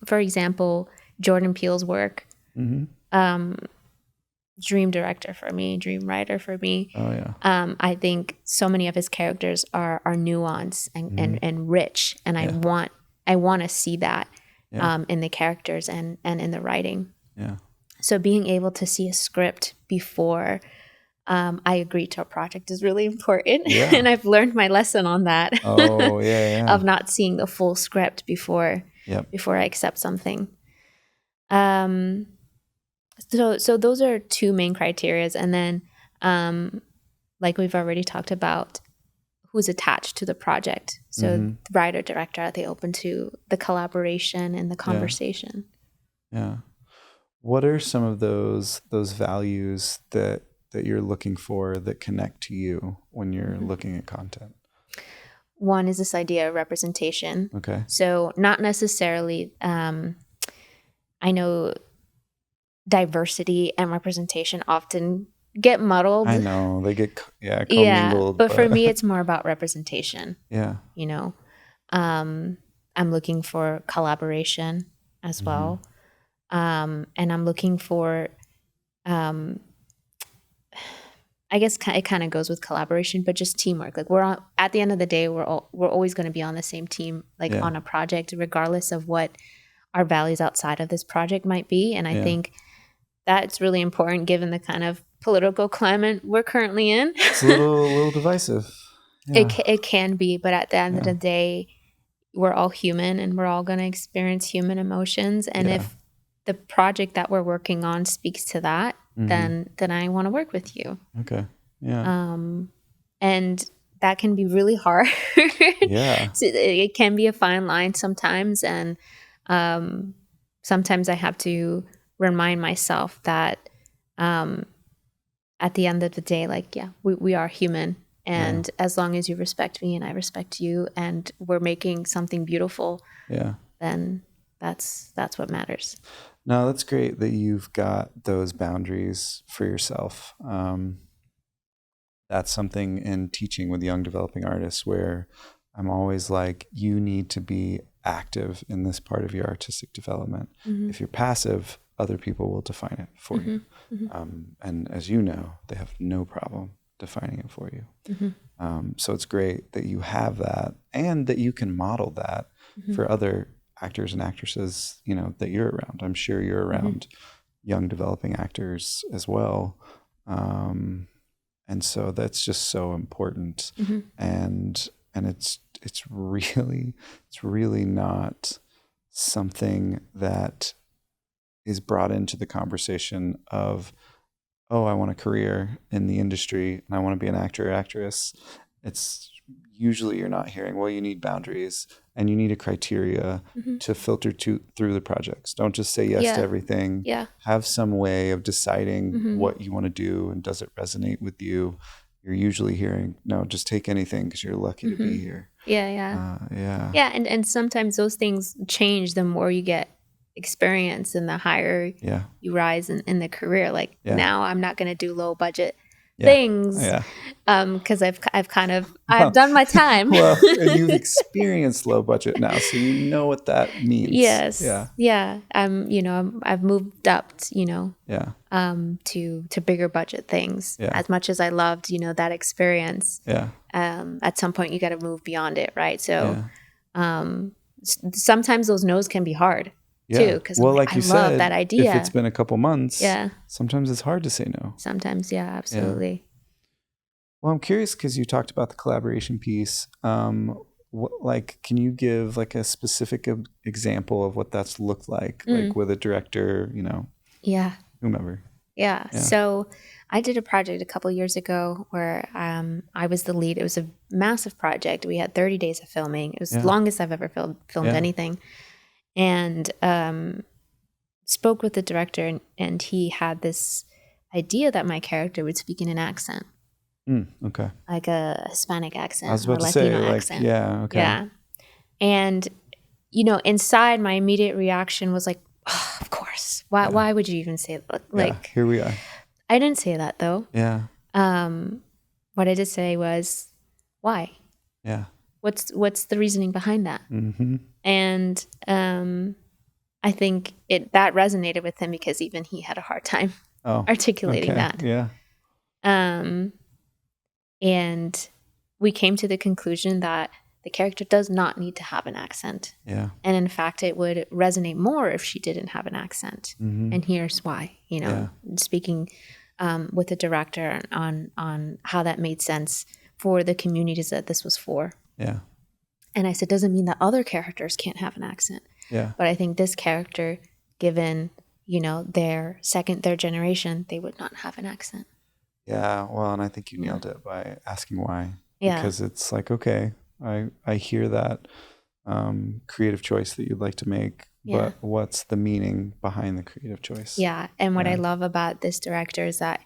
for example, Jordan Peele's work, dream director for me, dream writer for me. Oh yeah. I think so many of his characters are nuanced and rich, and I want to see that in the characters and in the writing. Yeah. So being able to see a script before I agree to a project is really important. Yeah. And I've learned my lesson on that. Oh, yeah. Of not seeing the full script before I accept something. So those are two main criterias. And then, like we've already talked about, who's attached to the project. So the writer, director, are they open to the collaboration and the conversation? Yeah. What are some of those values that you're looking for that connect to you when you're looking at content? One is this idea of representation. Okay. So not necessarily, I know diversity and representation often get muddled. I know they get commingled. But for me, it's more about representation. Yeah. You know, I'm looking for collaboration as well. And I'm looking for, I guess it kind of goes with collaboration, but just teamwork. Like at the end of the day, we're always going to be on the same team, like on a project, regardless of what our values outside of this project might be. And I think that's really important given the kind of political climate we're currently in. It's a little divisive. Yeah. It can be, but at the end of the day, we're all human and we're all going to experience human emotions. And if the project that we're working on speaks to that, then I want to work with you. Okay. Yeah. And that can be really hard. Yeah. So it can be a fine line sometimes. And sometimes I have to remind myself that at the end of the day, like, we are human. And as long as you respect me and I respect you and we're making something beautiful, then that's what matters. No, that's great that you've got those boundaries for yourself. That's something in teaching with young developing artists where I'm always like, you need to be active in this part of your artistic development. If you're passive, other people will define it for you. And as you know, they have no problem defining it for you. So it's great that you have that and that you can model that for other actors and actresses, you know, that you're around. I'm sure you're around young developing actors as well. And so that's just so important. And it's really not something that is brought into the conversation of, oh, I want a career in the industry and I want to be an actor or actress. It's usually you're not hearing, well, you need boundaries and you need a criteria to filter through the projects. Don't just say yes to everything. Have some way of deciding what you want to do and does it resonate with you. You're usually hearing, no, just take anything because you're lucky to be here. And sometimes those things change the more you get experience and the higher you rise in the career. Like now I'm not going to do low budget things because I've done my time. Well, and you've experienced low budget now, so you know what that means. Yes. I've moved up, to bigger budget things. As much as I loved, that experience. At some point you got to move beyond it, right? So sometimes those no's can be hard. too, because I'm like, I love that idea. If it's been a couple months, sometimes it's hard to say no. Sometimes, absolutely. Yeah. Well, I'm curious because you talked about the collaboration piece. Can you give like a specific example of what that's looked like with a director, whomever? Yeah. So I did a project a couple years ago where I was the lead. It was a massive project. We had 30 days of filming. It was the longest I've ever filmed anything. And spoke with the director, and he had this idea that my character would speak in an accent. Okay. Like a Hispanic accent. I was about to Latino say, accent. Okay. Yeah. And, inside my immediate reaction was like, oh, of course. Why would you even say that? Like, here we are. I didn't say that though. Yeah. What I did say was, why? Yeah. What's the reasoning behind that? Mm-hmm. And I think that resonated with him because even he had a hard time articulating that. Yeah. And we came to the conclusion that the character does not need to have an accent. Yeah. And in fact, it would resonate more if she didn't have an accent. Mm-hmm. And here's why, speaking with the director on how that made sense for the communities that this was for. Yeah. And I said, doesn't mean that other characters can't have an accent. Yeah. But I think this character, given, their second, third generation, they would not have an accent. Yeah. Well, and I think you nailed it by asking why. Yeah. Because it's like, okay, I hear that creative choice that you'd like to make, but what's the meaning behind the creative choice? Yeah. And what I love about this director is that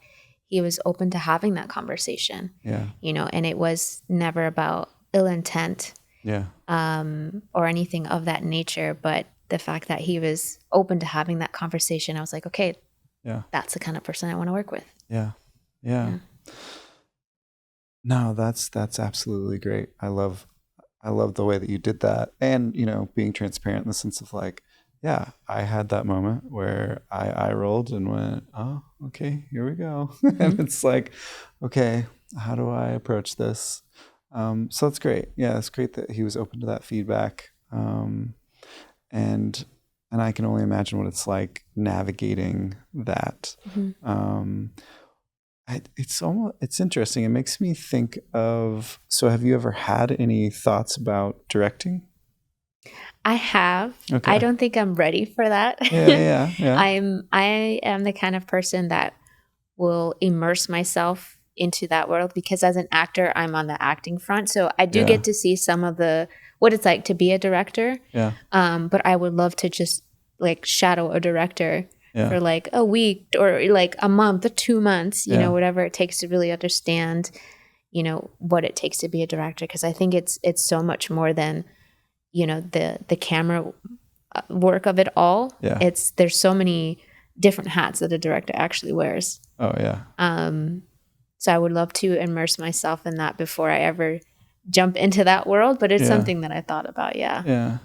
he was open to having that conversation. Yeah. And it was never about ill intent. Yeah. Or anything of that nature, but the fact that he was open to having that conversation, I was like, okay, that's the kind of person I want to work with. Yeah. No, that's absolutely great. I love the way that you did that, and being transparent in the sense of like, I had that moment where I rolled and went, oh, okay, here we go. Mm-hmm. And it's like, okay, how do I approach this? So that's great. Yeah, it's great that he was open to that feedback. And I can only imagine what it's like navigating that. Mm-hmm. It's interesting. It makes me think of, so have you ever had any thoughts about directing? I have. Okay. I don't think I'm ready for that. Yeah. I am the kind of person that will immerse myself into that world because as an actor, I'm on the acting front. So I do get to see some of what it's like to be a director. Yeah. But I would love to just like shadow a director for like a week or like a month or 2 months, you know, whatever it takes to really understand, what it takes to be a director. Cause I think it's so much more than, the camera work of it all. Yeah. There's so many different hats that a director actually wears. Oh yeah. So I would love to immerse myself in that before I ever jump into that world, but it's something that I thought about. Yeah. Yeah.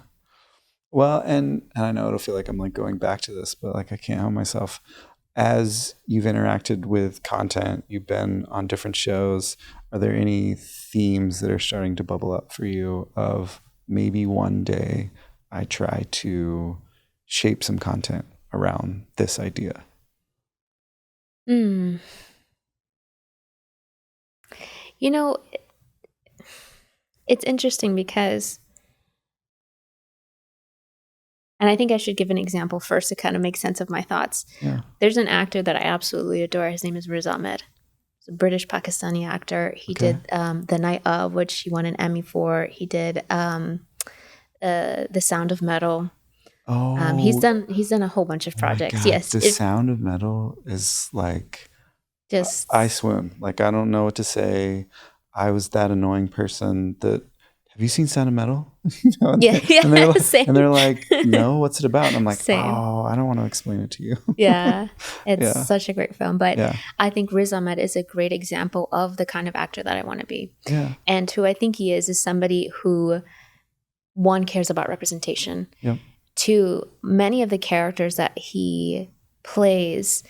Well, and I know it'll feel like I'm like going back to this, but like I can't help myself. As you've interacted with content, you've been on different shows, are there any themes that are starting to bubble up for you of maybe one day I try to shape some content around this idea? It's interesting because, and I think I should give an example first to kind of make sense of my thoughts. Yeah. There's an actor that I absolutely adore. His name is Riz Ahmed. He's a British Pakistani actor. He did The Night Of, which he won an Emmy for. He did The Sound of Metal. Oh, he's done a whole bunch of projects. Yes, The Sound of Metal is like, just I swoon. Like I don't know what to say. I was that annoying person that. Have you seen Sound of Metal? Same. And they're like, no, what's it about? And I'm like, same. Oh, I don't want to explain it to you. It's such a great film. But I think Riz Ahmed is a great example of the kind of actor that I want to be. Yeah. And who I think he is somebody who, one, cares about representation. Yep. Two, many of the characters that he plays,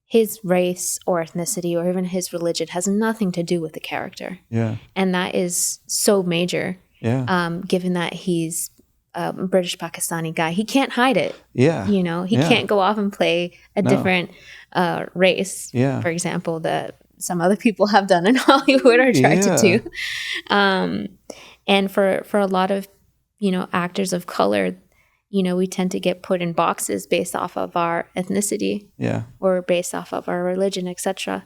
his race or ethnicity or even his religion has nothing to do with the character. Yeah. And that is so major. Yeah. Given that he's British Pakistani guy. He can't hide it. Yeah. You know, he can't go off and play a different race, for example, that some other people have done in Hollywood or tried to do. And for a lot of, you know, actors of color, you know, we tend to get put in boxes based off of our ethnicity, or based off of our religion, etc.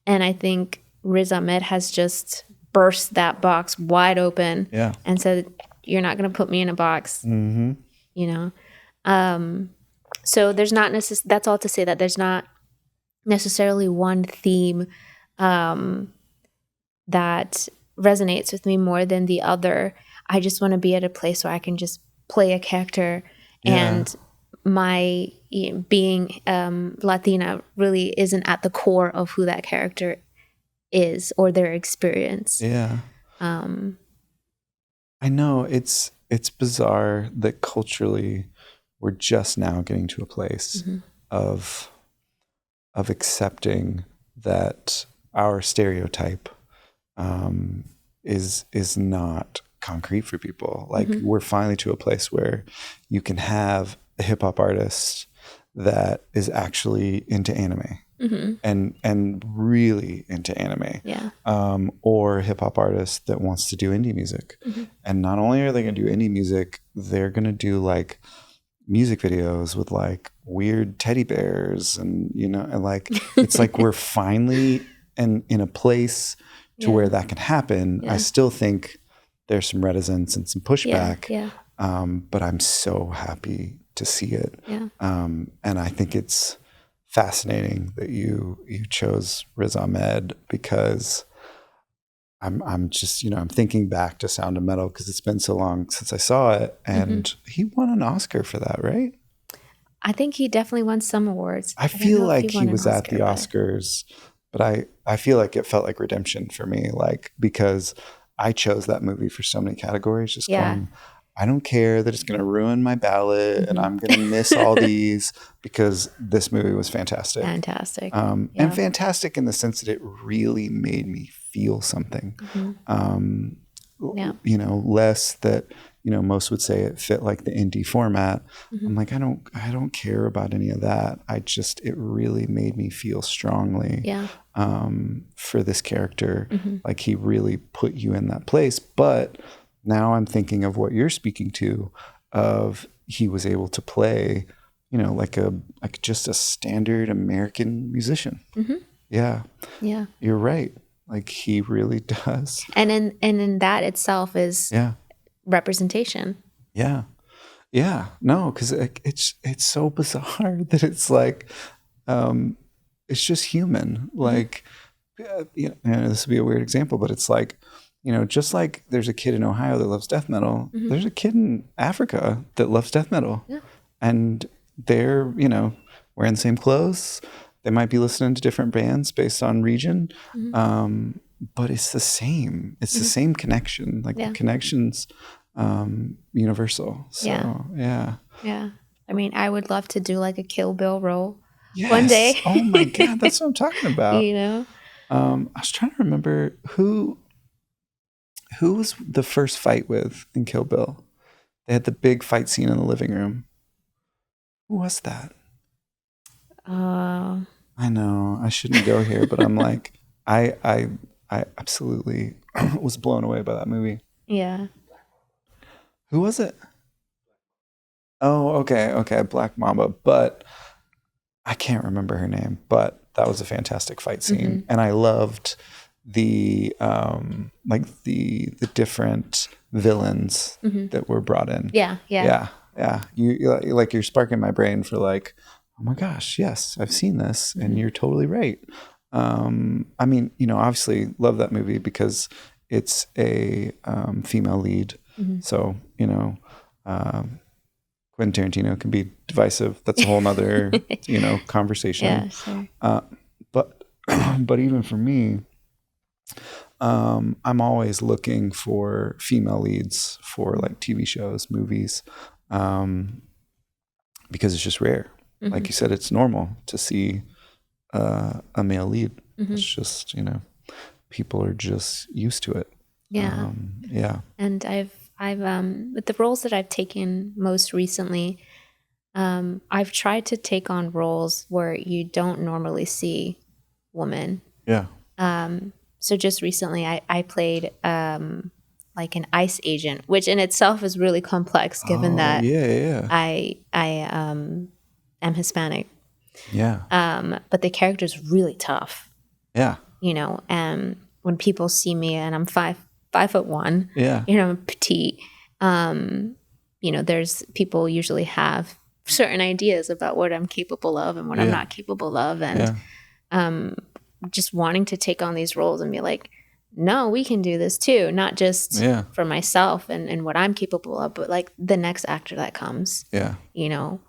And I think Riz Ahmed has just burst that box wide open, and said, "You're not going to put me in a box." You know, so there's not that's all to say that there's not necessarily one theme that resonates with me more than the other. I just want to be at a place where I can just play a character, and my being Latina really isn't at the core of who that character is or their experience. I know it's bizarre that culturally we're just now getting to a place of accepting that our stereotype is not concrete for people. Like we're finally to a place where you can have a hip hop artist that is actually into anime. And really into anime, or a hip hop artist that wants to do indie music. And not only are they going to do indie music, they're going to do like music videos with like weird teddy bears, and you know, and like it's like we're finally in a place to where that can happen. I still think there's some reticence and some pushback, but I'm so happy to see it. And I think it's fascinating that you chose Riz Ahmed, because I'm just, you know, I'm thinking back to Sound of Metal because it's been so long since I saw it, and he won an Oscar for that, right? I think he definitely won some awards. I feel like he was at the Oscars, but I feel like it felt like redemption for me, like, because I chose that movie for so many categories, just going, I don't care that it's going to ruin my ballot and I'm going to miss all these, because this movie was fantastic. Fantastic. And fantastic in the sense that it really made me feel something. You know, less that, you know, most would say it fit like the indie format. I'm like, I don't care about any of that. It really made me feel strongly for this character. Like he really put you in that place. But now I'm thinking of what you're speaking to, of he was able to play, you know, like just a standard American musician. Yeah. You're right. Like he really does. And in that itself is representation. Yeah. No, because it's so bizarre that it's like, it's just human. Like, you know, this would be a weird example, but it's like, you know, just like there's a kid in Ohio that loves death metal, there's a kid in Africa that loves death metal. And they're, you know, wearing the same clothes. They might be listening to different bands based on region. But it's the same. It's the same connection. Like the connection's universal. So, yeah. I mean, I would love to do like a Kill Bill role one day. Oh my God, that's what I'm talking about. You know? I was trying to remember who was the first fight with in Kill Bill. They had the big fight scene in the living room. Who was that? I know I shouldn't go here, but I'm like, I absolutely was blown away by that movie. Yeah. Who was it? Oh, okay, Black Mamba, but I can't remember her name. But that was a fantastic fight scene, and I loved the the different villains that were brought in. Yeah. You like, you're sparking my brain for like, oh my gosh, yes, I've seen this, and you're totally right. I mean, you know, obviously love that movie because it's a female lead. So, you know, Quentin Tarantino can be divisive. That's a whole nother, you know, conversation. Yeah, sure. But even for me, I'm always looking for female leads for like TV shows, movies, because it's just rare. Like you said, it's normal to see a male lead. It's just, you know, people are just used to it. Yeah. Yeah. And I've with the roles that I've taken most recently, I've tried to take on roles where you don't normally see women. Yeah. So just recently, I played like an ICE agent, which in itself is really complex, given Oh, that yeah. I am Hispanic. Yeah. But the character's really tough, Yeah. you know. And when people see me, and I'm 5'1", Yeah. you know, I'm petite. You know, there's people usually have certain ideas about what I'm capable of and what I'm Yeah. not capable of, and Yeah. just wanting to take on these roles and be like, no, we can do this too, not just Yeah. for myself and what I'm capable of, but like the next actor that comes. Yeah. You know,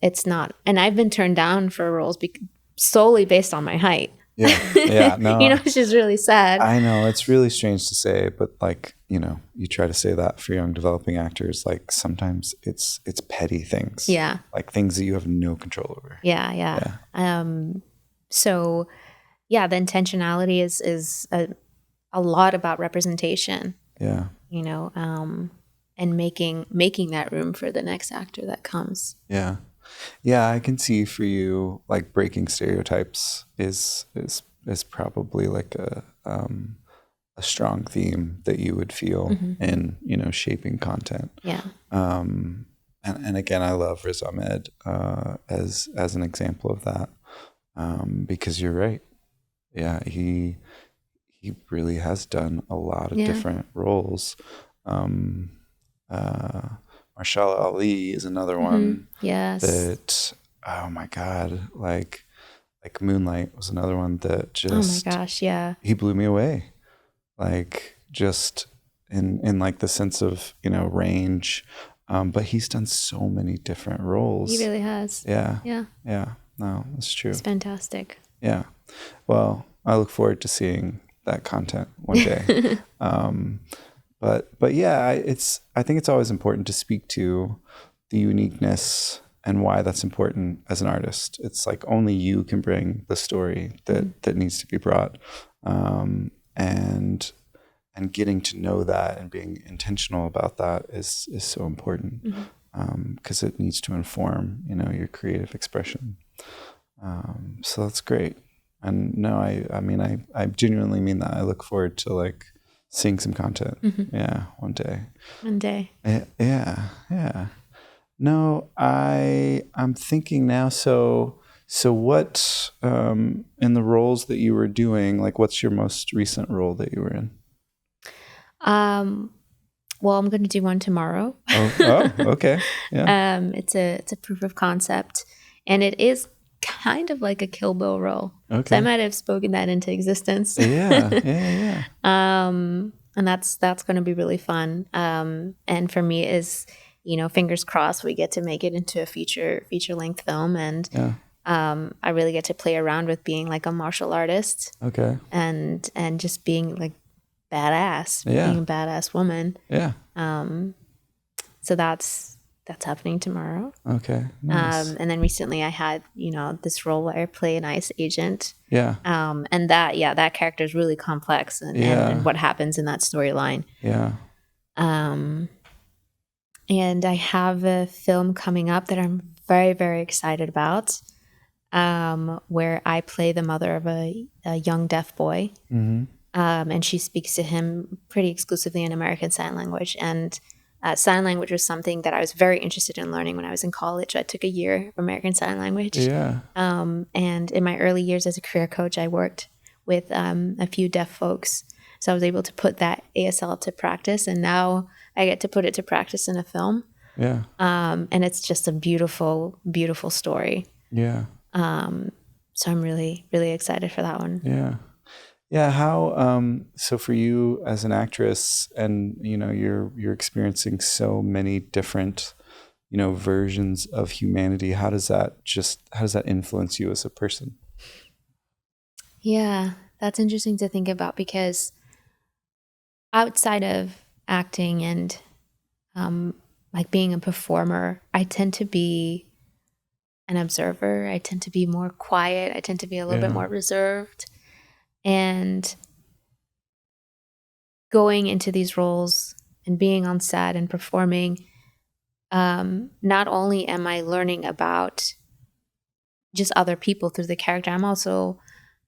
it's not, and I've been turned down for roles solely based on my height. Yeah. Yeah. No. You know, it's just really sad. I know it's really strange to say, but like, you know, you try to say that for young developing actors, like sometimes it's petty things. Yeah. Like things that you have no control over. Yeah. So yeah, the intentionality is a lot about representation. Yeah. You know, and making that room for the next actor that comes. Yeah. Yeah, I can see for you like breaking stereotypes is probably like a strong theme that you would feel in, you know, shaping content. Yeah. And again, I love Riz Ahmed as an example of that, because you're right. Yeah, he really has done a lot of different roles. Marshala Ali is another one. Yes. That, oh my God, like Moonlight was another one that just, oh my gosh, yeah, he blew me away. Like just in like the sense of, you know, range. But he's done so many different roles. he really has. Yeah. Yeah. No, that's true. It's fantastic. Yeah. Well, I look forward to seeing that content one day. But yeah, I think it's always important to speak to the uniqueness and why that's important as an artist. It's like only you can bring the story that needs to be brought, and getting to know that and being intentional about that is so important, because it needs to inform, you know, your creative expression. So that's great. And no, I mean, I genuinely mean that. I look forward to like seeing some content. Yeah, one day. One day. Yeah. No, I'm thinking now. So what, in the roles that you were doing, like what's your most recent role that you were in? Well, I'm going to do one tomorrow. Oh, okay. Yeah. It's a proof of concept, and it is kind of like a Kill Bill role. Okay. So I might have spoken that into existence. Yeah. And that's going to be really fun. And for me is, you know, fingers crossed we get to make it into a feature length film, and I really get to play around with being like a martial artist. Okay. And just being like badass, Yeah. being a badass woman. Yeah. So that's happening tomorrow. Okay. Nice. And then recently I had, you know, this role where I play an ICE agent. Yeah. And that character is really complex and what happens in that storyline. Yeah. And I have a film coming up that I'm very, very excited about, where I play the mother of a young deaf boy. And she speaks to him pretty exclusively in American Sign Language. And sign language was something that I was very interested in learning when I was in college. I took a year of American Sign Language. Yeah. And in my early years as a career coach, I worked with a few deaf folks. So I was able to put that ASL to practice. And now I get to put it to practice in a film. Yeah. And it's just a beautiful, beautiful story. Yeah. So I'm really, really excited for that one. Yeah. Yeah. How, so for you as an actress, and, you know, you're experiencing so many different, you know, versions of humanity. How does that influence you as a person? Yeah, that's interesting to think about, because outside of acting and, like being a performer, I tend to be an observer. I tend to be more quiet. I tend to be a little bit more reserved. And going into these roles and being on set and performing, not only am I learning about just other people through the character, I'm also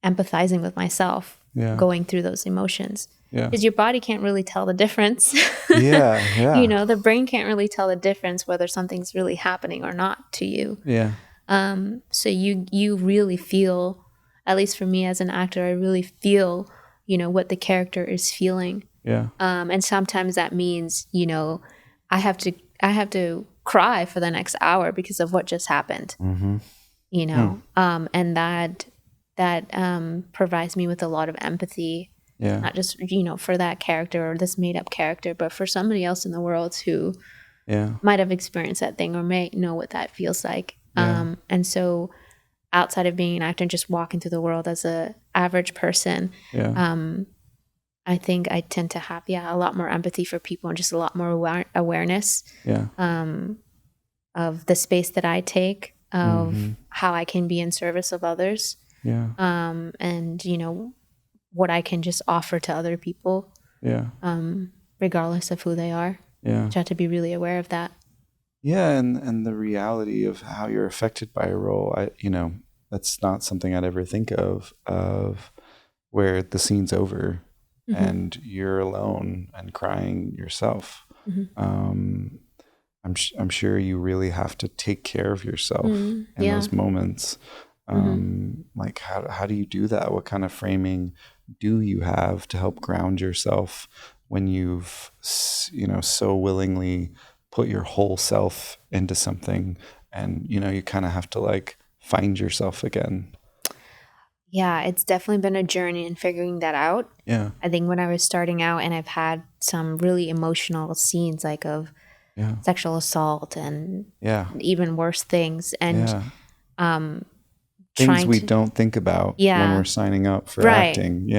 empathizing with myself going through those emotions. Because your body can't really tell the difference. You know, the brain can't really tell the difference whether something's really happening or not to you. So you really feel, at least for me as an actor, I really feel, you know, what the character is feeling. And sometimes that means, you know, I have to cry for the next hour because of what just happened. You know, and that provides me with a lot of empathy. Not just, you know, for that character or this made up character, but for somebody else in the world who might have experienced that thing or may know what that feels like. And so outside of being an actor and just walking through the world as a average person, I think I tend to have a lot more empathy for people and just a lot more awareness of the space that I take, of how I can be in service of others, and, you know, what I can just offer to other people, regardless of who they are. You have to be really aware of that. And the reality of how you're affected by a role, you know, that's not something I'd ever think of where the scene's over and you're alone and crying yourself. I'm sure you really have to take care of yourself in those moments. Like how do you do that? What kind of framing do you have to help ground yourself when you've, you know, so willingly put your whole self into something and, you know, you kind of have to like find yourself again? Yeah, it's definitely been a journey in figuring that out. I think when I was starting out, and I've had some really emotional scenes like of sexual assault and even worse things, and things we don't think about when we're signing up for acting.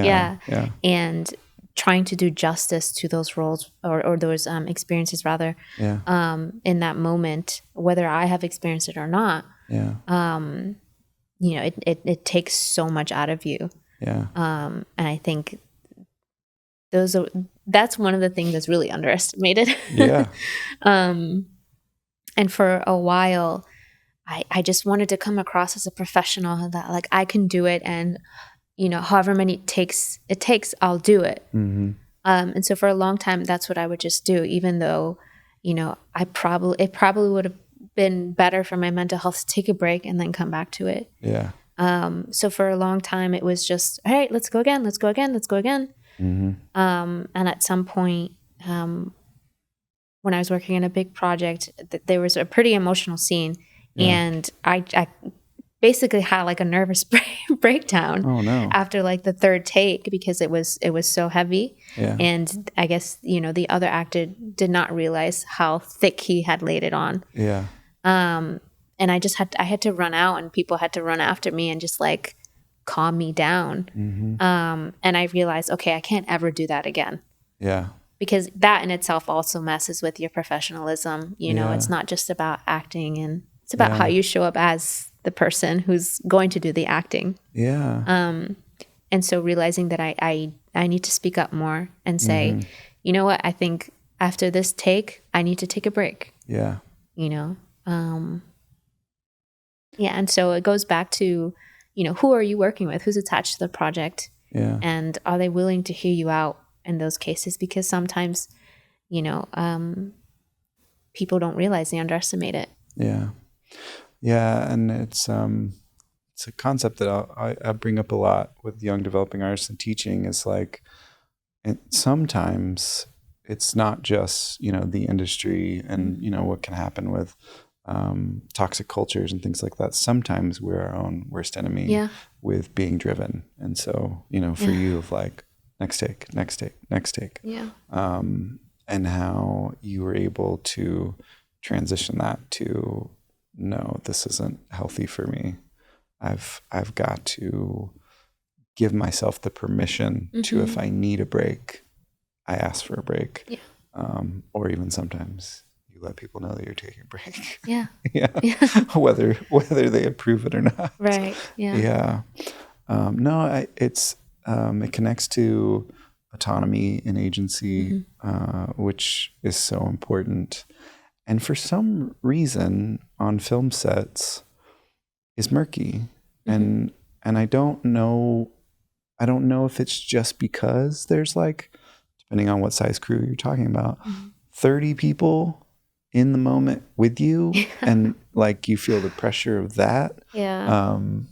And trying to do justice to those roles or those experiences rather, in that moment, whether I have experienced it or not. You know, it takes so much out of you. And I think that's one of the things that's really underestimated. And for a while, I just wanted to come across as a professional, that like I can do it, and, you know, however many it takes, I'll do it. And so for a long time, that's what I would just do, even though, you know, it probably would have been better for my mental health to take a break and then come back to it. So for a long time, it was just, all right, let's go again. And at some point, when I was working on a big project, there was a pretty emotional scene, and I basically had like a nervous breakdown after like the third take, because it was so heavy. And I guess, you know, the other actor did not realize how thick he had laid it on. And I had to run out, and people had to run after me and just like calm me down. And I realized, okay, I can't ever do that again. Because that in itself also messes with your professionalism. You know, it's not just about acting, and it's about how you show up as the person who's going to do the acting. And so realizing that I need to speak up more and say, you know what, I think after this take, I need to take a break. You know? And so it goes back to, you know, who are you working with? Who's attached to the project? And are they willing to hear you out in those cases? Because sometimes, you know, people don't realize, they underestimate it. And it's a concept that I bring up a lot with young developing artists and teaching, is like, sometimes it's not just, you know, the industry and, you know, what can happen with toxic cultures and things like that. Sometimes we're our own worst enemy with being driven. And so, you know, for you, of like, next take. And how you were able to transition that to, no, this isn't healthy for me. I've got to give myself the permission to, if I need a break, I ask for a break. Or even sometimes you let people know that you're taking a break. Whether they approve it or not. Right. No, it connects to autonomy and agency, which is so important. And for some reason on film sets is murky. And I don't know if it's just because there's like, depending on what size crew you're talking about, 30 people in the moment with you and like you feel the pressure of that. I'm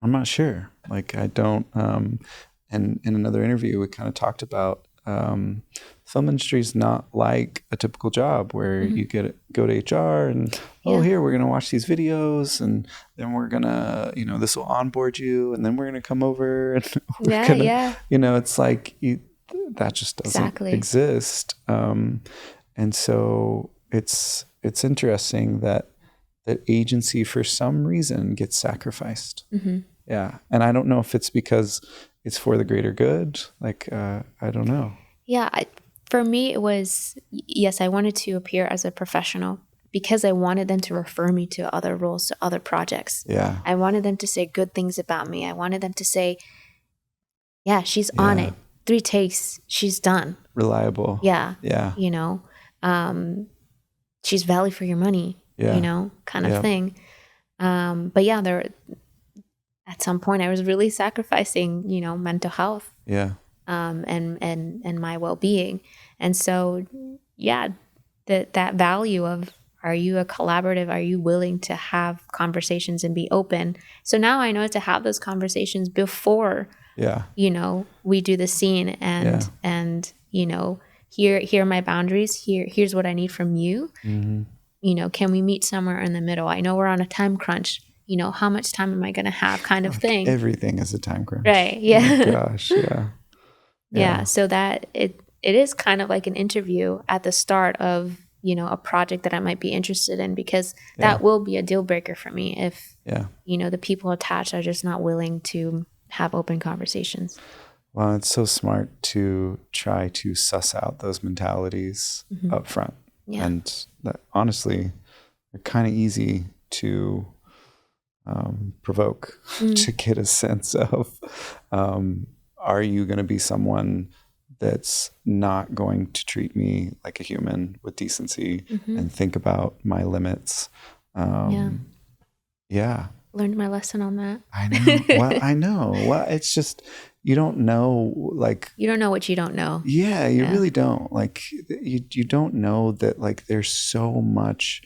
not sure. Like I don't and in another interview we kind of talked about film industry is not like a typical job where you go to HR and here we're gonna watch these videos and then we're gonna this will onboard you and then we're gonna come over and we're gonna it's like that just doesn't exist. And so it's interesting that agency for some reason gets sacrificed. Yeah, and I don't know if it's because it's for the greater good. Like I don't know. Yeah, for me, it was, yes, I wanted to appear as a professional because I wanted them to refer me to other roles, to other projects. Yeah. I wanted them to say good things about me. I wanted them to say, yeah, she's on it. 3 takes, she's done. Reliable. Yeah. Yeah. She's value for your money, kind of thing. But yeah, at some point I was really sacrificing, mental health. Yeah. And my well-being. And so, yeah, that value of, are you a collaborative? Are you willing to have conversations and be open? So now I know to have those conversations before, we do the scene and here are my boundaries. Here's what I need from you. Can we meet somewhere in the middle? I know we're on a time crunch. How much time am I going to have kind of thing? Everything is a time crunch. Right. Yeah. Oh my gosh. Yeah. Yeah, so that it is kind of like an interview at the start of, a project that I might be interested in, because that will be a deal breaker for me if, the people attached are just not willing to have open conversations. Well, it's so smart to try to suss out those mentalities up front. Yeah. And that, honestly, they're kind of easy to provoke, to get a sense of, are you going to be someone that's not going to treat me like a human with decency and think about my limits? Yeah. Learned my lesson on that. I know. Well, I know. Well, it's just, you don't know, like... You don't know what you don't know. Yeah, you really don't. Like, you don't know that, like, there's so much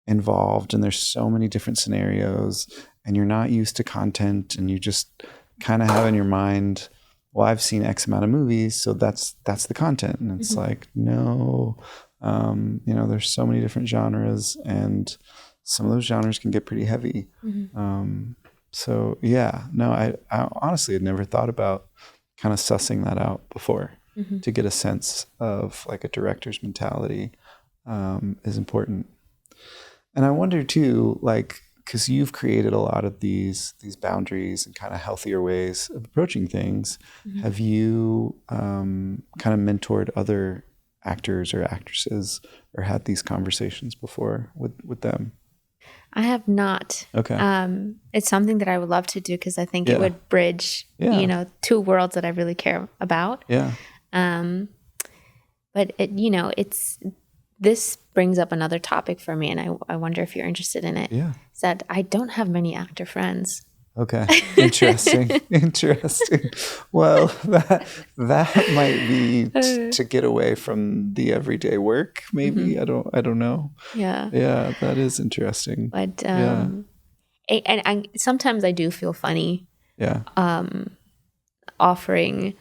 involved and there's so many different scenarios and you're not used to content and you just kind of have in your mind, well, I've seen X amount of movies, so that's the content. And it's like, no, there's so many different genres and some of those genres can get pretty heavy. So yeah, no, I honestly had never thought about kind of sussing that out before to get a sense of like a director's mentality is important. And I wonder too, like, because you've created a lot of these boundaries and kind of healthier ways of approaching things. Have you kind of mentored other actors or actresses or had these conversations before with them? I have not. Okay. It's something that I would love to do because I think it would bridge, 2 worlds that I really care about. Yeah. But this brings up another topic for me, and I wonder if you're interested in it. Yeah. Is that I don't have many actor friends. Okay. Interesting. Interesting. Well, that might be to get away from the everyday work. Maybe I don't know. Yeah. Yeah, that is interesting. But and sometimes I do feel funny. Yeah. Offering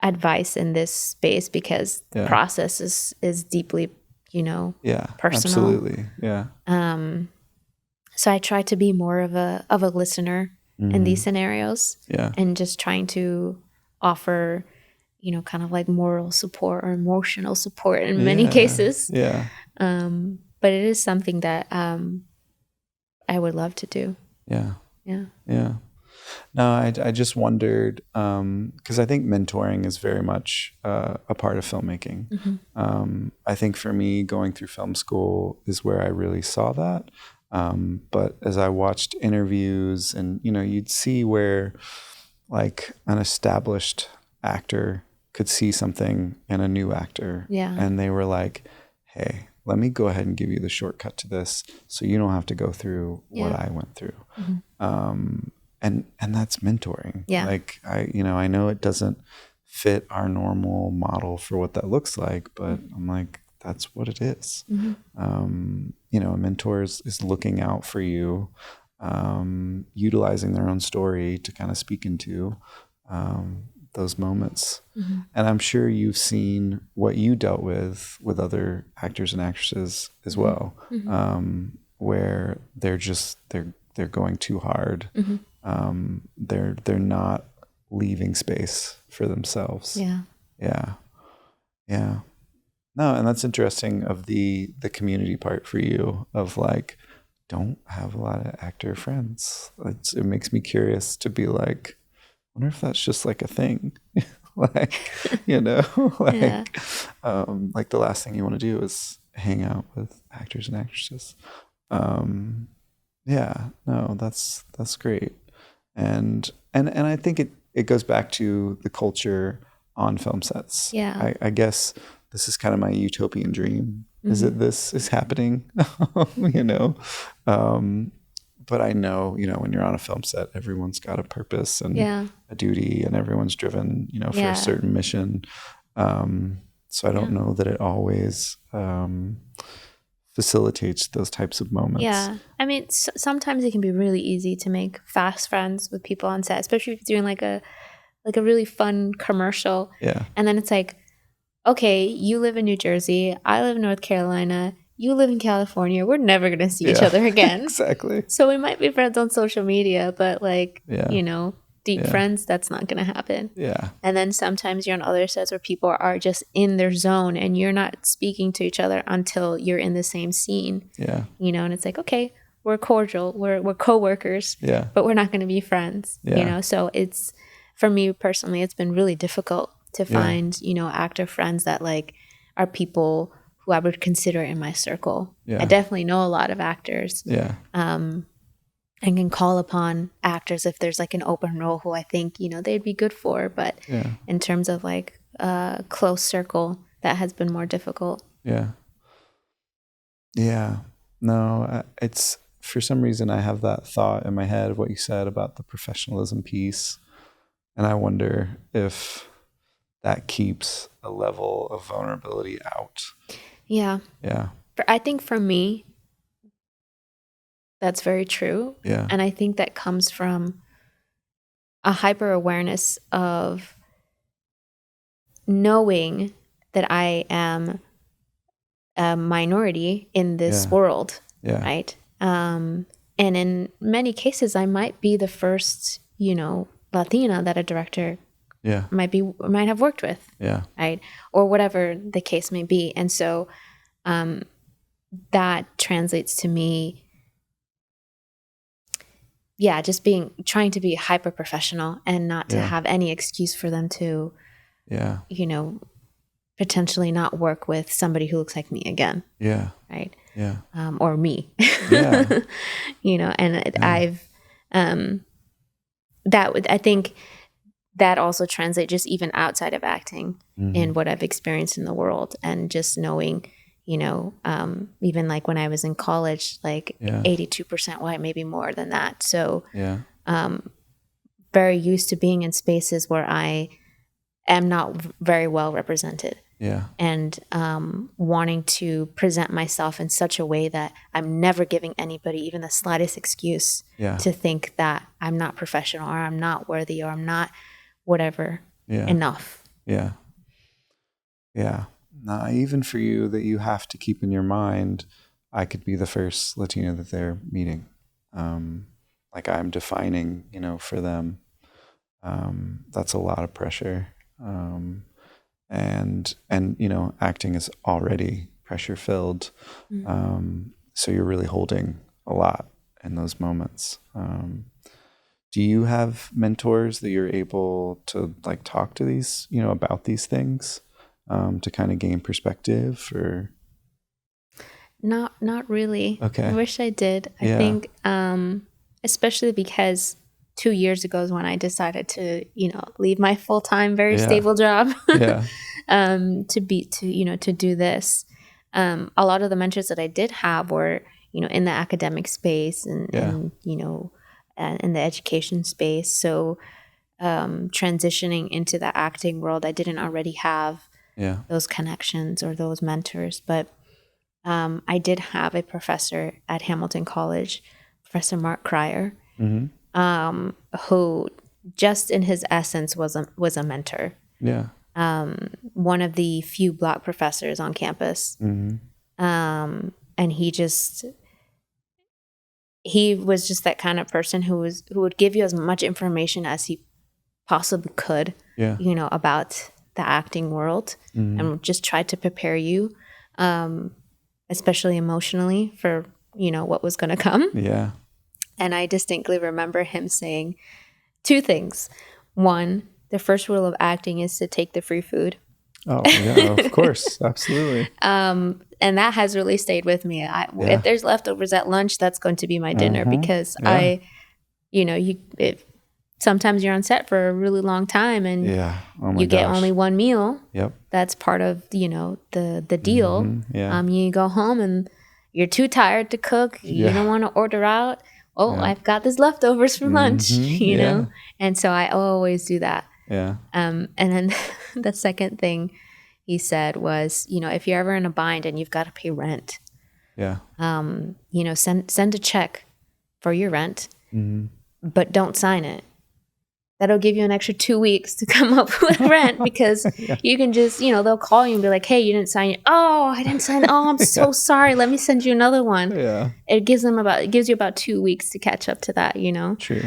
advice in this space because the process is deeply, personal. Absolutely. Yeah. So I try to be more of a listener in these scenarios. Yeah. And just trying to offer, kind of like moral support or emotional support in many cases. Yeah. But it is something that I would love to do. Yeah. Yeah. Yeah. No, I just wondered, because I think mentoring is very much a part of filmmaking. I think for me, going through film school is where I really saw that. But as I watched interviews and, you'd see where like an established actor could see something in a new actor, and they were like, hey, let me go ahead and give you the shortcut to this so you don't have to go through what I went through. And that's mentoring. Like, I know it doesn't fit our normal model for what that looks like, but I'm like, that's what it is. A mentor is looking out for you, utilizing their own story to kind of speak into those moments. And I'm sure you've seen what you dealt with other actors and actresses as well, where they're going too hard. They're not leaving space for themselves. Yeah. No, and that's interesting of the community part for you, of like, don't have a lot of actor friends. It makes me curious to be like, I wonder if that's just like a thing. Like, like the last thing you want to do is hang out with actors and actresses. No, that's great. And I think it goes back to the culture on film sets. I guess this is kind of my utopian dream, is that this is happening, but I know, when you're on a film set, everyone's got a purpose and a duty, and everyone's driven, for a certain mission. So I don't know that it always facilitates those types of moments. I mean, sometimes it can be really easy to make fast friends with people on set, especially if you're doing like a really fun commercial. And then it's like, okay, you live in New Jersey, I live in North Carolina, you live in California, we're never going to see each other again. Exactly. So we might be friends on social media, but like, deep friends, that's not going to happen. And then sometimes you're on other sets where people are just in their zone and you're not speaking to each other until you're in the same scene. And it's like, okay, we're cordial, we're co-workers, but we're not going to be friends. So it's, for me personally, it's been really difficult to find, actor friends that like are people who I would consider in my circle. I definitely know a lot of actors. And can call upon actors if there's like an open role who I think, they'd be good for. But in terms of like a close circle, that has been more difficult. No, it's, for some reason I have that thought in my head of what you said about the professionalism piece. And I wonder if that keeps a level of vulnerability out. I think for me, that's very true. And I think that comes from a hyper awareness of knowing that I am a minority in this world, right? And in many cases, I might be the first, Latina that a director might have worked with, right? Or whatever the case may be. And so that translates to me, just trying to be hyper professional and not to have any excuse for them to, potentially not work with somebody who looks like me again. Right. Or me. I've, I think that also translates just even outside of acting in what I've experienced in the world, and just knowing, even like when I was in college, like 82% white, maybe more than that. So very used to being in spaces where I am not very well represented. And wanting to present myself in such a way that I'm never giving anybody even the slightest excuse to think that I'm not professional, or I'm not worthy, or I'm not whatever enough. Now, even for you, that you have to keep in your mind, I could be the first Latino that they're meeting. Like I'm defining, for them. That's a lot of pressure. And acting is already pressure filled. So you're really holding a lot in those moments. Do you have mentors that you're able to like talk to these, about these things, to kind of gain perspective, or? Not really. Okay. I wish I did. I think, especially because 2 years ago is when I decided to, leave my full-time, very stable job to do this. A lot of the mentors that I did have were, in the academic space and in the education space. So transitioning into the acting world, I didn't already have those connections or those mentors, but I did have a professor at Hamilton College, Professor Mark Cryer, who just in his essence was a mentor. Yeah. One of the few Black professors on campus. And he was just that kind of person who would give you as much information as he possibly could, about the acting world, and just try to prepare you, especially emotionally, for, what was going to come. Yeah. And I distinctly remember him saying 2 things. One, the first rule of acting is to take the free food. Oh, yeah, of course. Absolutely. And that has really stayed with me. If there's leftovers at lunch, that's going to be my dinner, because sometimes you're on set for a really long time and you get only one meal. Yep. That's part of, the deal. You go home and you're too tired to cook. You don't want to order out. I've got this leftovers for lunch, know? And so I always do that. Yeah. And then the second thing he said was, if you're ever in a bind and you've got to pay rent, send a check for your rent, but don't sign it. That'll give you an extra 2 weeks to come up with rent, because you can just, they'll call you and be like, hey, you didn't sign it. Oh, I didn't sign it. Oh, I'm so sorry. Let me send you another one. Yeah. It gives you about 2 weeks to catch up to that, True.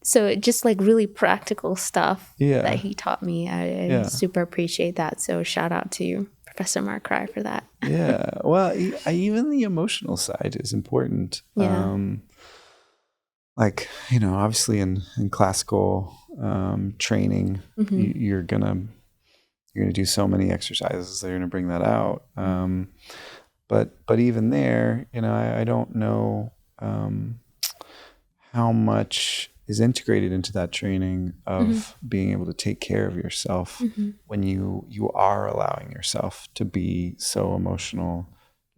So it just like really practical stuff that he taught me. I super appreciate that. So shout out to Professor Mark Cryer for that. Yeah. Well, even the emotional side is important. Yeah. Obviously in classical training, you're gonna do so many exercises that are gonna bring that out. But even there, I don't know how much is integrated into that training of being able to take care of yourself when you are allowing yourself to be so emotional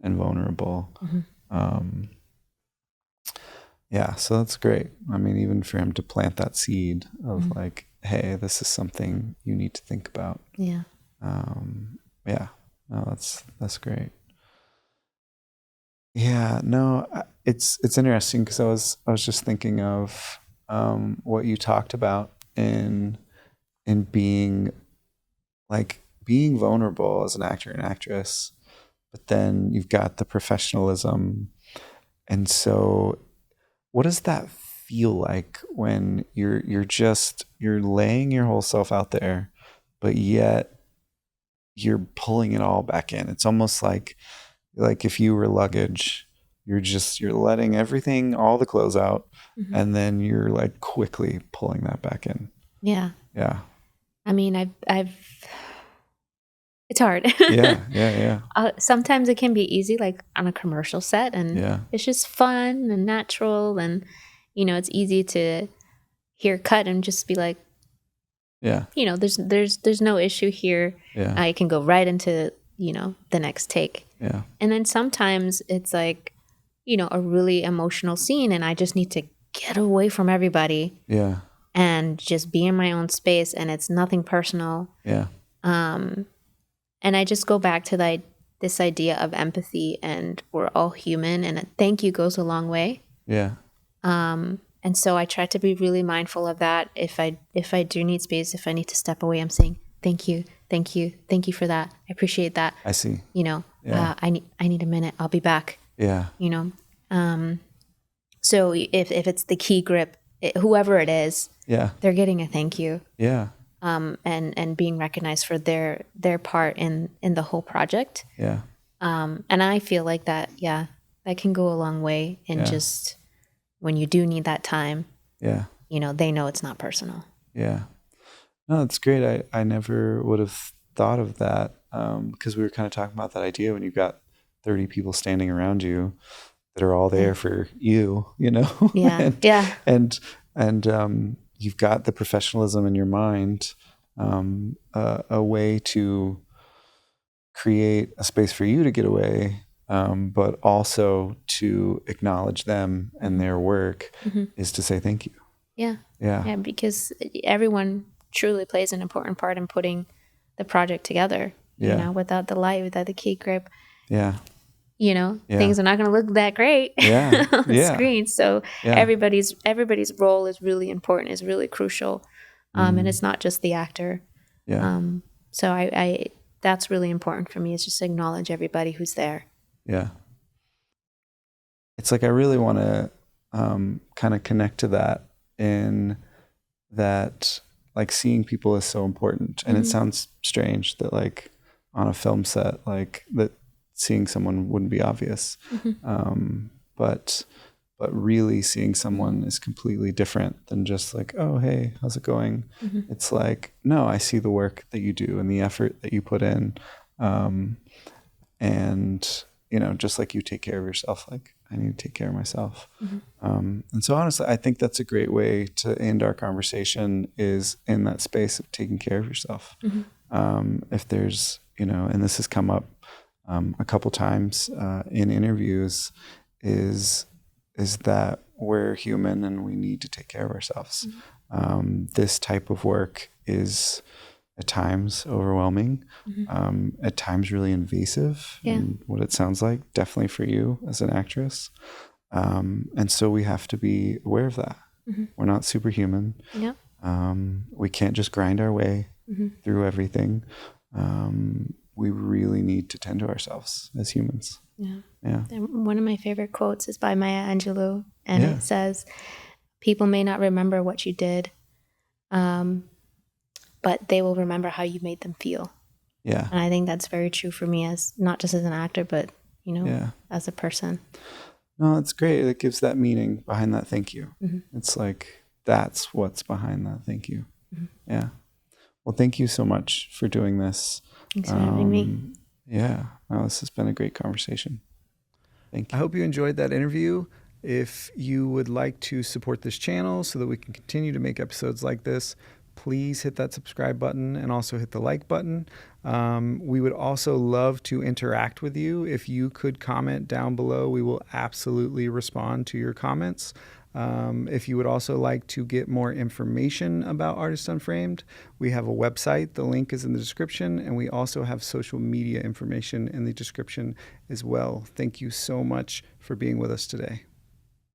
and vulnerable. Yeah, so that's great. I mean, even for him to plant that seed of like, hey, this is something you need to think about. Yeah. No, that's great. Yeah, no, it's interesting, because I was just thinking of what you talked about in being vulnerable as an actor and actress, but then you've got the professionalism, and so. What does that feel like when you're laying your whole self out there, but yet you're pulling it all back in? It's almost like if you were luggage, you're letting everything, all the clothes out, and then you're like quickly pulling that back in. Yeah. Yeah. I mean, I've it's hard. Yeah. Sometimes it can be easy, like on a commercial set, and it's just fun and natural, and it's easy to hear cut and just be like, there's no issue here. I can go right into the next take. Yeah. And then sometimes it's like a really emotional scene, and I just need to get away from everybody. Yeah. And just be in my own space, and it's nothing personal. Yeah. And I just go back to this idea of empathy, and we're all human, and a thank you goes a long way. Yeah. And so I try to be really mindful of that. If I do need space, if I need to step away, I'm saying thank you for that. I appreciate that. I see. I need a minute. I'll be back. Yeah. So if it's the key grip, whoever it is, they're getting a thank you. Yeah. And being recognized for their part in the whole project. Yeah. And I feel like that can go a long way in just when you do need that time. Yeah. They know it's not personal. Yeah. No, that's great. I never would have thought of that, because we were kind of talking about that idea when you've got 30 people standing around you that are all there for you, Yeah. and And you've got the professionalism in your mind, a way to create a space for you to get away, but also to acknowledge them and their work is to say thank you. Yeah, because everyone truly plays an important part in putting the project together. You know, without the light, without the key grip, things are not going to look that great on the screen. So everybody's role is really important, is really crucial, and it's not just the actor. So I that's really important for me, is just acknowledge everybody who's there. It's like I really want to kind of connect to that, in that, like, seeing people is so important. And it sounds strange that, like, on a film set, like, that seeing someone wouldn't be obvious. But really seeing someone is completely different than just like, oh, hey, how's it going? It's like, no, I see the work that you do and the effort that you put in. And, just like you take care of yourself, like I need to take care of myself. And so honestly, I think that's a great way to end our conversation, is in that space of taking care of yourself. If there's, and this has come up a couple times in interviews, is that we're human and we need to take care of ourselves. This type of work is at times overwhelming, at times really invasive, in what it sounds like, definitely for you as an actress. And so we have to be aware of that. We're not superhuman. We can't just grind our way through everything. We really need to tend to ourselves as humans. One of my favorite quotes is by Maya Angelou, and it says, "People may not remember what you did, but they will remember how you made them feel." And I think that's very true for me, as not just as an actor, but as a person. No, it's great. It gives that meaning behind that thank you. It's like, that's what's behind that thank you. Yeah. Well, thank you so much for doing this. Thanks for having me. Yeah. Well, this has been a great conversation. Thank you. I hope you enjoyed that interview. If you would like to support this channel so that we can continue to make episodes like this, please hit that subscribe button and also hit the like button. We would also love to interact with you. If you could comment down below, we will absolutely respond to your comments. If you would also like to get more information about Artist Unframed, we have a website. The link is in the description, and we also have social media information in the description as well. Thank you so much for being with us today.